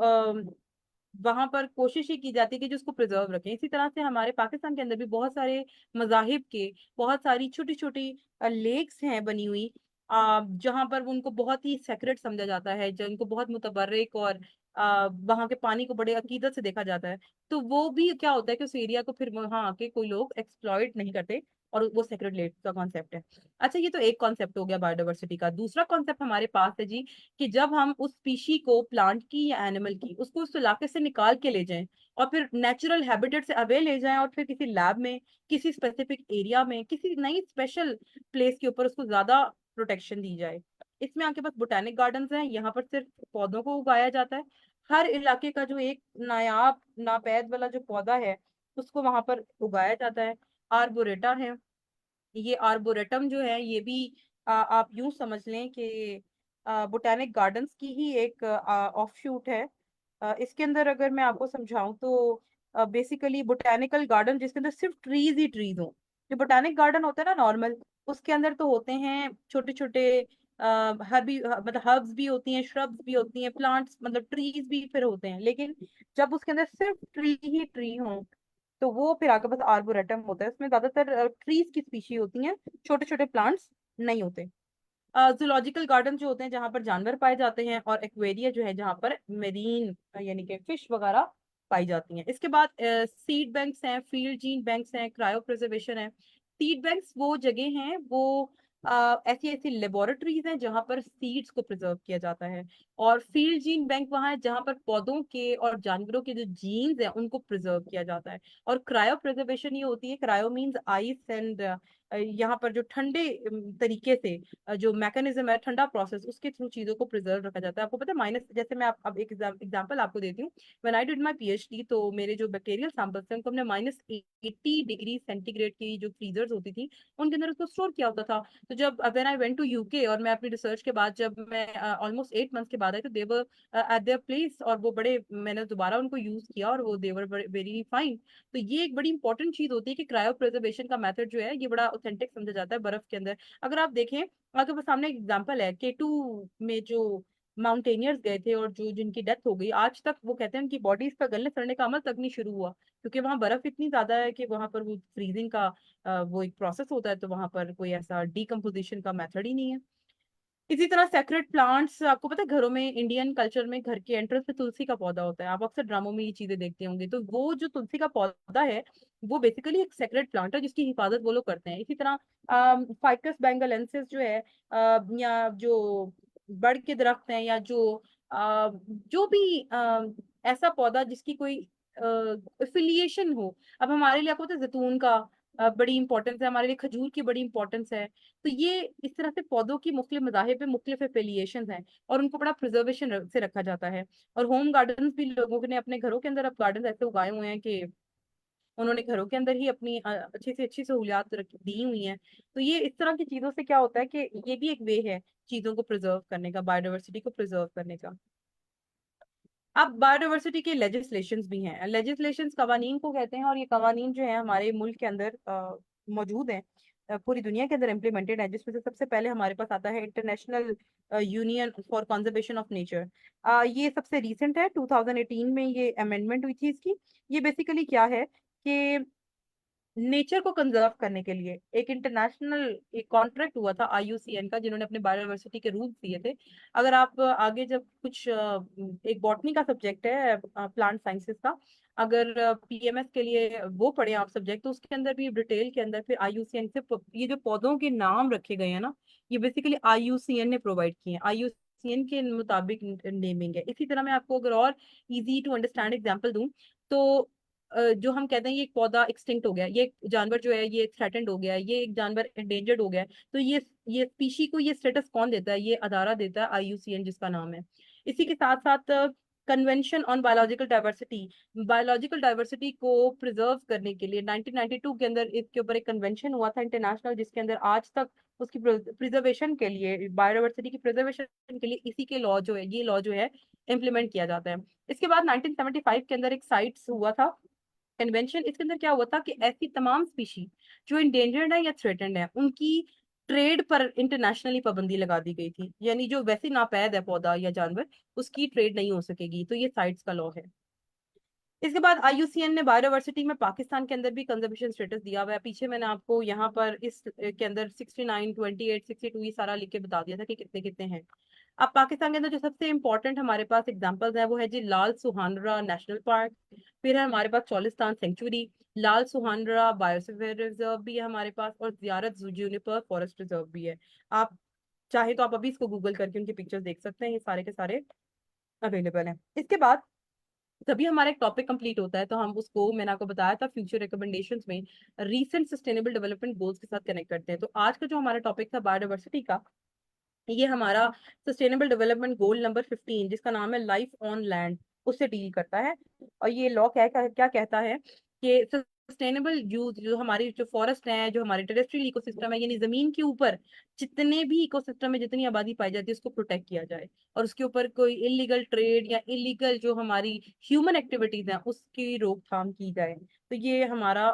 वहां पर कोशिश ही की जाती है कि जो उसको प्रिजर्व रखें। इसी तरह से हमारे पाकिस्तान के अंदर भी बहुत सारे मजाहिब के, बहुत सारी छोटी छोटी लेक्स हैं बनी हुई, जहां पर उनको बहुत ही सेक्रेट समझा जाता है, जिनको बहुत मुतबर्रिक और वहां के पानी को बड़े अकीदत से देखा जाता है। तो वो भी क्या होता है कि उस एरिया को फिर वहां आके कोई लोग एक्सप्लॉइट नहीं करते, और वो सेक्रेट लेक का कॉन्सेप्ट है। अच्छा, ये तो एक कॉन्सेप्ट हो गया बायोडाइवर्सिटी का। दूसरा कॉन्सेप्ट हमारे पास है जी, कि जब हम उस स्पीशी को, प्लांट की या एनिमल की, उसको उस इलाके से निकाल के ले जाएं और फिर नेचुरल हैबिटेट से अवे ले जाएं, और फिर किसी लैब में, किसी स्पेसिफिक एरिया में, किसी नई स्पेशल प्लेस के ऊपर उसको ज्यादा प्रोटेक्शन दी जाए। इसमें आपके पास बोटेनिक गार्डन्स हैं, यहाँ पर सिर्फ पौधों को उगाया जाता है। हर इलाके का जो एक नायाब नापैद वाला जो पौधा है, उसको वहां पर उगाया जाता है। आर्बोरेटा है, ये आर्बोरेटम जो है ये भी आप यूं समझ लें कि बोटेनिक गार्डन्स की ही एक ऑफशूट है। इसके अंदर अगर मैं आपको समझाऊं तो बेसिकली बोटेनिकल गार्डन जिसके अंदर सिर्फ ट्रीज ही ट्रीज हो। जो बोटेनिक गार्डन होता है ना नॉर्मल, उसके अंदर तो होते हैं छोटे छोटे हर्बी, मतलब हर्ब्स भी होती हैं, श्रब्स भी होती हैं, प्लांट्स मतलब ट्रीज भी फिर होते हैं। लेकिन जब उसके अंदर सिर्फ ट्री ही ट्री हो, तो वो फिर आपके पास आर्बोरेटम होता है। उसमें ज्यादातर ट्रीज की स्पीशी होती हैं, छोटे छोटे प्लांट्स नहीं होते। जूलॉजिकल गार्डन जो होते हैं जहाँ पर जानवर पाए जाते हैं, और एक्वेरिया जो है जहाँ पर मेरीन यानी कि फिश वगैरह पाई जाती हैं। इसके बाद सीड बैंक्स हैं, फील्ड जीन बैंक्स हैं, क्रायो प्रिजर्वेशन है। सीड बैंक्स वो जगह हैं, वो ऐसी ऐसी लेबोरेटरीज हैं जहाँ पर सीड्स को प्रिजर्व किया जाता है। और फील्ड जीन बैंक वहाँ है जहाँ पर पौधों के और जानवरों के जो जीन्स हैं उनको प्रिजर्व किया जाता है। और क्रायो प्रिजर्वेशन ये होती है, क्रायो मीन्स आइस एंड यहाँ पर जो ठंडे तरीके से जो मैकेनिज्म है, ठंडा प्रोसेस, उसके थ्रू चीजों को प्रिजर्व रखा जाता है। आपको पता है माइनस, जैसे मैं अब एक एग्जांपल आपको देती हूँ। When I did my PhD, तो मेरे जो बैक्टीरियल सैंपल्स थे उनको हमने -80 डिग्री सेंटीग्रेड की जो फ्रीजर्स होती थी उनके अंदर उसको स्टोर किया होता था। तो जब when I went to UK और मैं अपनी रिसर्च के बाद, जब मैं ऑलमोस्ट 8 मंथ्स के बाद आई, तो देवर एट देयर प्लेस, और वो बड़े, मैंने दोबारा उनको यूज किया और वो देवर वेरी फाइन। तो ये एक बड़ी इंपॉर्टेंट चीज होती है कि क्रायो प्रिजर्वेशन का मेथड जो है ये बड़ा ऑथेंटिक समझा जाता है बर्फ के अंदर। अगर आप देखें, आपके पास सामने एक एग्जांपल है, K2 में जो माउंटेनियर्स गए थे और जो जिनकी डेथ हो गई, आज तक वो कहते हैं उनकी बॉडीज का गलने सड़ने का अमल तक नहीं शुरू हुआ, क्योंकि वहां बर्फ इतनी ज्यादा है कि वहां पर वो फ्रीजिंग का वो एक प्रोसेस होता है, तो वहां पर कोई ऐसा डीकम्पोजिशन का मेथड ही नहीं है। इसी तरह सेक्रेट प्लांट्स, आपको पता है घरों में, इंडियन कल्चर में घर के एंट्रेंस पे तुलसी का पौधा होता है। आप अक्सर ड्रामों में ये चीजें देखते होंगे। तो वो जो तुलसी का पौधा है, वो बेसिकली एक सेक्रेट प्लांट है जिसकी हिफाजत वो लोग करते हैं। इसी तरह फाइकस बेंगलेंसिस जो है, या जो बड़ के दरख्त हैं, या जो भी ऐसा पौधा जिसकी कोई एफिलिएशन हो। अब हमारे लिए आपको पता है जैतून का बड़ी इंपॉर्टेंस है, हमारे लिए खजूर की बड़ी इंपॉर्टेंस है। तो ये इस तरह से पौधों की मुख्तलिफ मज़ाहिब पे मुख्तलिफ एफिलिएशन हैं, और उनको बड़ा प्रिजर्वेशन से रखा जाता है। और होम गार्डन्स भी लोगों ने अपने घरों के अंदर अब गार्डन ऐसे उगाए हुए हैं कि उन्होंने घरों के अंदर ही अपनी अच्छी से अच्छी सहूलियात दी हुई हैं। तो ये इस तरह की चीजों से क्या होता है कि ये भी एक वे है चीजों को प्रिजर्व करने का, बायोडाइवर्सिटी को प्रिजर्व करने का। अब बायोडाइवर्सिटी के लेजिस्लेशंस भी हैं। लेजिस्लेशंस कवानीन को कहते हैं, और ये कवानीन जो है हमारे मुल्क के अंदर मौजूद हैं, पूरी दुनिया के अंदर इम्प्लीमेंटेड है। जिसमें से सबसे पहले हमारे पास आता है international union for conservation of nature. ये सबसे रीसेंट है, 2018 में ये अमेंडमेंट हुई थी इसकी। ये बेसिकली क्या है कि नेचर को कंजर्व करने के लिए एक इंटरनेशनल एक कॉन्ट्रैक्ट हुआ था आईयूसीएन का, जिन्होंने अपने बायोडायवर्सिटी के रूल्स दिए थे। अगर आप आगे जब कुछ एक बॉटनी का सब्जेक्ट है, प्लांट साइंसेस का, अगर पीएमएस के लिए वो पढ़े आप सब्जेक्ट, तो उसके अंदर भी डिटेल के अंदर फिर आईयूसीएन से ये जो पौधों के नाम रखे गए हैं ना, ये बेसिकली आईयूसीएन ने प्रोवाइड किए हैं। आईयूसीएन के मुताबिक नेमिंग है। इसी तरह मैं आपको अगर और इजी टू अंडरस्टैंड एग्जांपल दूं, तो जो हम कहते हैं ये एक पौधा एक्सटिंक्ट हो गया, ये जानवर जो है ये थ्रेटेंड हो गया है, ये एक जानवर एंडेंजर्ड हो गया है, तो ये स्पीशी को ये स्टेटस कौन देता है? ये अदारा देता है, आईयूसीएन जिसका नाम है। इसी के साथ साथ convention on biological diversity, biological diversity को प्रिजर्व करने के लिए 1992 के अंदर इसके ऊपर एक कन्वेंशन हुआ था इंटरनेशनल, जिसके अंदर आज तक उसकी प्रिजर्वेशन के लिए, बायोडाइवर्सिटी की प्रिजर्वेशन के लिए इसी के लॉ जो है, ये लॉ जो है इम्प्लीमेंट किया जाता है। इसके बाद 1975 के अंदर एक साइट्स हुआ था कन्वेंशन। इसके अंदर क्या हुआ था कि ऐसी तमाम स्पीशी जो इंडेंजर्ड है या थ्रेटेंड है, उनकी ट्रेड पर इंटरनेशनली पाबंदी लगा दी गई थी। यानी जो वैसे नापैद है पौधा या जानवर, उसकी ट्रेड नहीं हो सकेगी। तो ये साइट्स का लॉ है। इसके बाद IUCN ने बायोडायवर्सिटी में पाकिस्तान के अंदर भी कंजर्वेशन स्टेटस दिया हुआ है। पीछे मैंने आपको यहाँ पर इस के अंदर 69, 28, 62 ये सारा लिख के बता दिया था कि कितने कितने हैं। अब पाकिस्तान के अंदर जो सबसे इम्पोर्टेंट हमारे पास एग्जांपल्स है वो है जी लाल सुहानरा नेशनल पार्क, फिर है हमारे पास चौलिस्तान सेंचुरी, लाल सुहानरा बायोस्फीयर रिजर्व भी है हमारे पास, और जियारत जूनिपर फॉरेस्ट रिजर्व भी है। आप चाहे तो आप अभी इसको गूगल करके उनकी पिक्चर्स देख सकते हैं, ये सारे के सारे अवेलेबल हैं। इसके बाद तभी हमारा एक टॉपिक कंप्लीट होता है, तो हम उसको मैंने आपको बताया था फ्यूचर रिकमेंडेशंस में रीसेंट सस्टेनेबल डेवलपमेंट गोल्स के साथ कनेक्ट करते हैं। तो आज का जो हमारा टॉपिक था बायोडायवर्सिटी का, ये हमारा सस्टेनेबल डेवलपमेंट गोल नंबर 15 जिसका नाम है लाइफ ऑन लैंड, उससे डील करता है। और ये लॉ क्या कहता है कि सस्टेनेबल यूज, जो हमारी जो फॉरेस्ट है, जो हमारे टेरेस्ट्रियल इकोसिस्टम है, यानी जमीन के ऊपर जितने भी इकोसिस्टम में जितनी आबादी पाई जाती है उसको प्रोटेक्ट किया जाए, और उसके ऊपर कोई इलीगल ट्रेड या इलीगल जो हमारी ह्यूमन एक्टिविटीज हैं उसकी रोकथाम की जाए। तो ये हमारा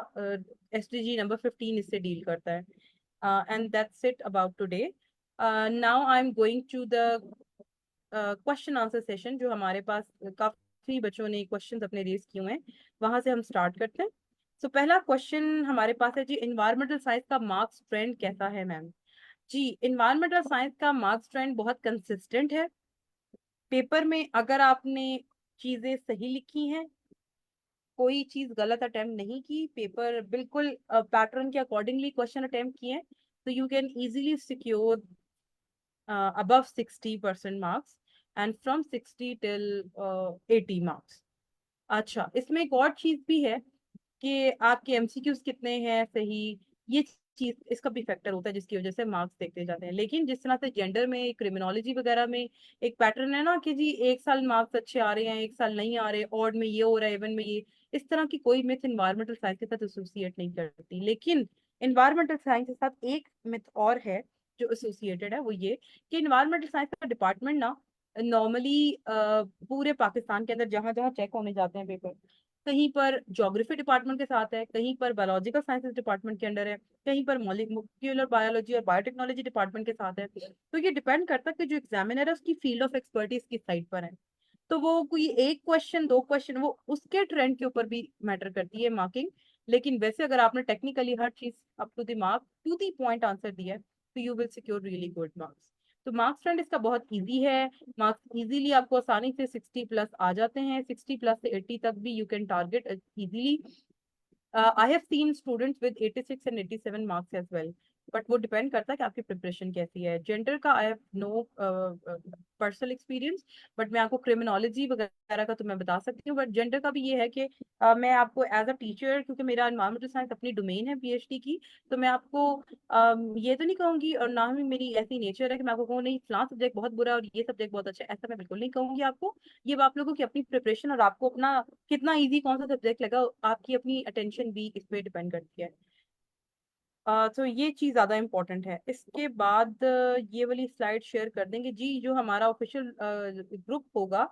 SDG नंबर 15 इससे डील करता है। And that's it about today. Now I am going to the question answer session, जो हमारे पास काफी बच्चों ने क्वेश्चंस अपने रेज किए हुए हैं, वहां से हम स्टार्ट करते हैं। सो पहला क्वेश्चन हमारे पास है जी, इन्वायरमेंटल साइंस का मार्क्स ट्रेंड कैसा है मैम? जी, इन्वायरमेंटल साइंस का मार्क्स ट्रेंड बहुत कंसिस्टेंट है। पेपर में अगर आपने चीजें सही लिखी हैं, कोई चीज गलत अटेम्प्ट नहीं की, पेपर बिल्कुल पैटर्न के अकॉर्डिंगली क्वेश्चन अटेम्प्ट किए हैं, तो you can easily secure above 60% marks and from 60 till 80 marks। अच्छा, इसमें एक और चीज भी है कि आपके MCQs कितने हैं सही, ये चीज इसका भी फैक्टर होता है जिसकी वजह से मार्क्स देखते जाते हैं। लेकिन जिस तरह से जेंडर में, क्रिमिनोलॉजी वगैरह में एक पैटर्न है ना कि जी एक साल मार्क्स अच्छे आ रहे हैं, एक साल नहीं आ रहे, ऑड में ये हो रहा है, इवन में ये, इस तरह की कोई मिथ इन्वायरमेंटल साइंस के साथ एसोसिएट नहीं करती। लेकिन इन्वायरमेंटल साइंस के साथ एक मिथ और है जो एसोसिएटेड है, वो ये कि इन्वायरमेंटल साइंस का डिपार्टमेंट ना नॉर्मली पूरे पाकिस्तान के अंदर जहां जहां चेक होने जाते हैं पेपर, कहीं पर ज्योग्राफी डिपार्टमेंट के साथ है, कहीं पर बायोलॉजिकल साइंसेज डिपार्टमेंट के अंडर है, कहीं पर मॉलिक्यूलर बायोलॉजी और बायोटेक्नोलॉजी डिपार्टमेंट के साथ है। तो ये डिपेंड करता है कि जो एग्जामिनर है उसकी फील्ड ऑफ एक्सपर्टीज किस साइड पर है। तो वो कोई एक क्वेश्चन, दो क्वेश्चन, वो उसके ट्रेंड के ऊपर भी मैटर करती है मार्किंग। लेकिन वैसे अगर आपने टेक्निकली हर चीज up to the mark, to the point answer दिया है, तो you will secure really good marks. तो मार्क्स ट्रेंड इसका बहुत इजी है। मार्क्स इजीली आपको आसानी से 60+ आ जाते हैं, 60+ से 80 तक भी you can target easily. I have seen students with 86 and 87 marks as well. But वो डिपेंड करता है कि आपकी प्रिपरेशन कैसी है। जेंडर का I have no personal experience, but मैं आपको क्रिमिनोलॉजी वगैरह का तो मैं बता सकती हूँ। बट जेंडर का भी ये है कि मैं आपको एज अ टीचर, क्योंकि मेरा एनवायरमेंटल साइंस अपनी डोमेन है PhD की, तो मैं आपको ये तो नहीं कहूंगी, और ना ही मेरी ऐसी नेचर है कि मैं आपको कहूँ नहीं फलां सब्जेक्ट बहुत बुरा है और ये सब्जेक्ट बहुत अच्छा है, ऐसा मैं बिल्कुल नहीं कहूंगी आपको। ये आप लोगों की अपनी प्रिपरेशन और आपको अपना कितना इजी कौन सा सब्जेक्ट लगा, आपकी अपनी अटेंशन भी इस पे डिपेंड करती है। तो ये चीज ज्यादा इंपॉर्टेंट है। इसके बाद ये वाली स्लाइड शेयर कर देंगे जी, जो हमारा ऑफिशियल ग्रुप होगा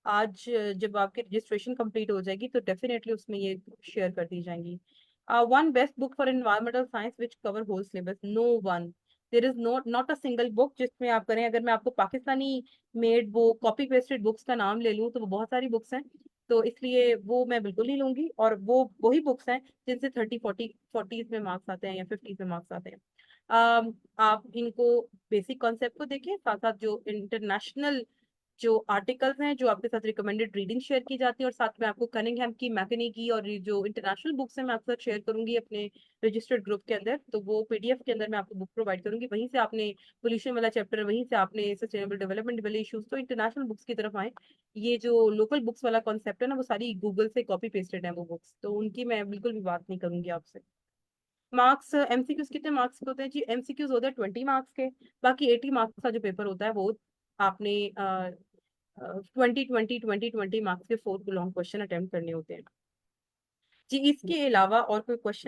आज, जब आपकी रजिस्ट्रेशन कंप्लीट हो जाएगी तो डेफिनेटली उसमें ये शेयर कर दी जाएंगी। One best book for environmental science which cover whole syllabus, no one, there is not a single book जिसमें आप करें। अगर मैं आपको Pakistani made book, copy pasted books का नाम ले लूँ तो वो बहुत सारी बुक्स हैं, तो इसलिए वो मैं बिल्कुल नहीं लूंगी। और वो वही बुक्स हैं जिनसे 30, 40 में मार्क्स आते हैं या 50 में मार्क्स आते हैं। आप इनको बेसिक कॉन्सेप्ट को देखें, साथ साथ जो इंटरनेशनल जो आर्टिकल्स हैं जो आपके साथ रिकमेंडेड रीडिंग शेयर की जाती है, और साथ में आपको कनिंघम की, मैकनी की, और ये जो इंटरनेशनल बुक्स हैं मैं आपके साथ शेयर करूंगी अपने रजिस्टर्ड ग्रुप के अंदर। तो वो PDF के अंदर मैं आपको बुक प्रोवाइड करूंगी, वहीं से आपने पोल्यूशन वाला चैप्टर, वहीं से आपने सस्टेनेबल डेवलपमेंट वाले इश्यूज, तो इंटरनेशनल बुक्स की तरफ आए। ये जो लोकल बुक्स वाला कॉन्सेप्ट है ना, वो सारी गूगल से कॉपी पेस्टेड है वो बुक्स, तो उनकी मैं बिल्कुल भी बात नहीं करूंगी आपसे। मार्क्स, MCQs कितने मार्क्स के होते हैं जी? MCQs होते हैं 20 मार्क्स के। बाकी 80 मार्क्स का जो पेपर होता है वो आपने 20 मार्क्स के 4 लॉन्ग क्वेश्चन अटेम्प्ट करने होते हैं जी। इसके अलावा और कोई क्वेश्चन?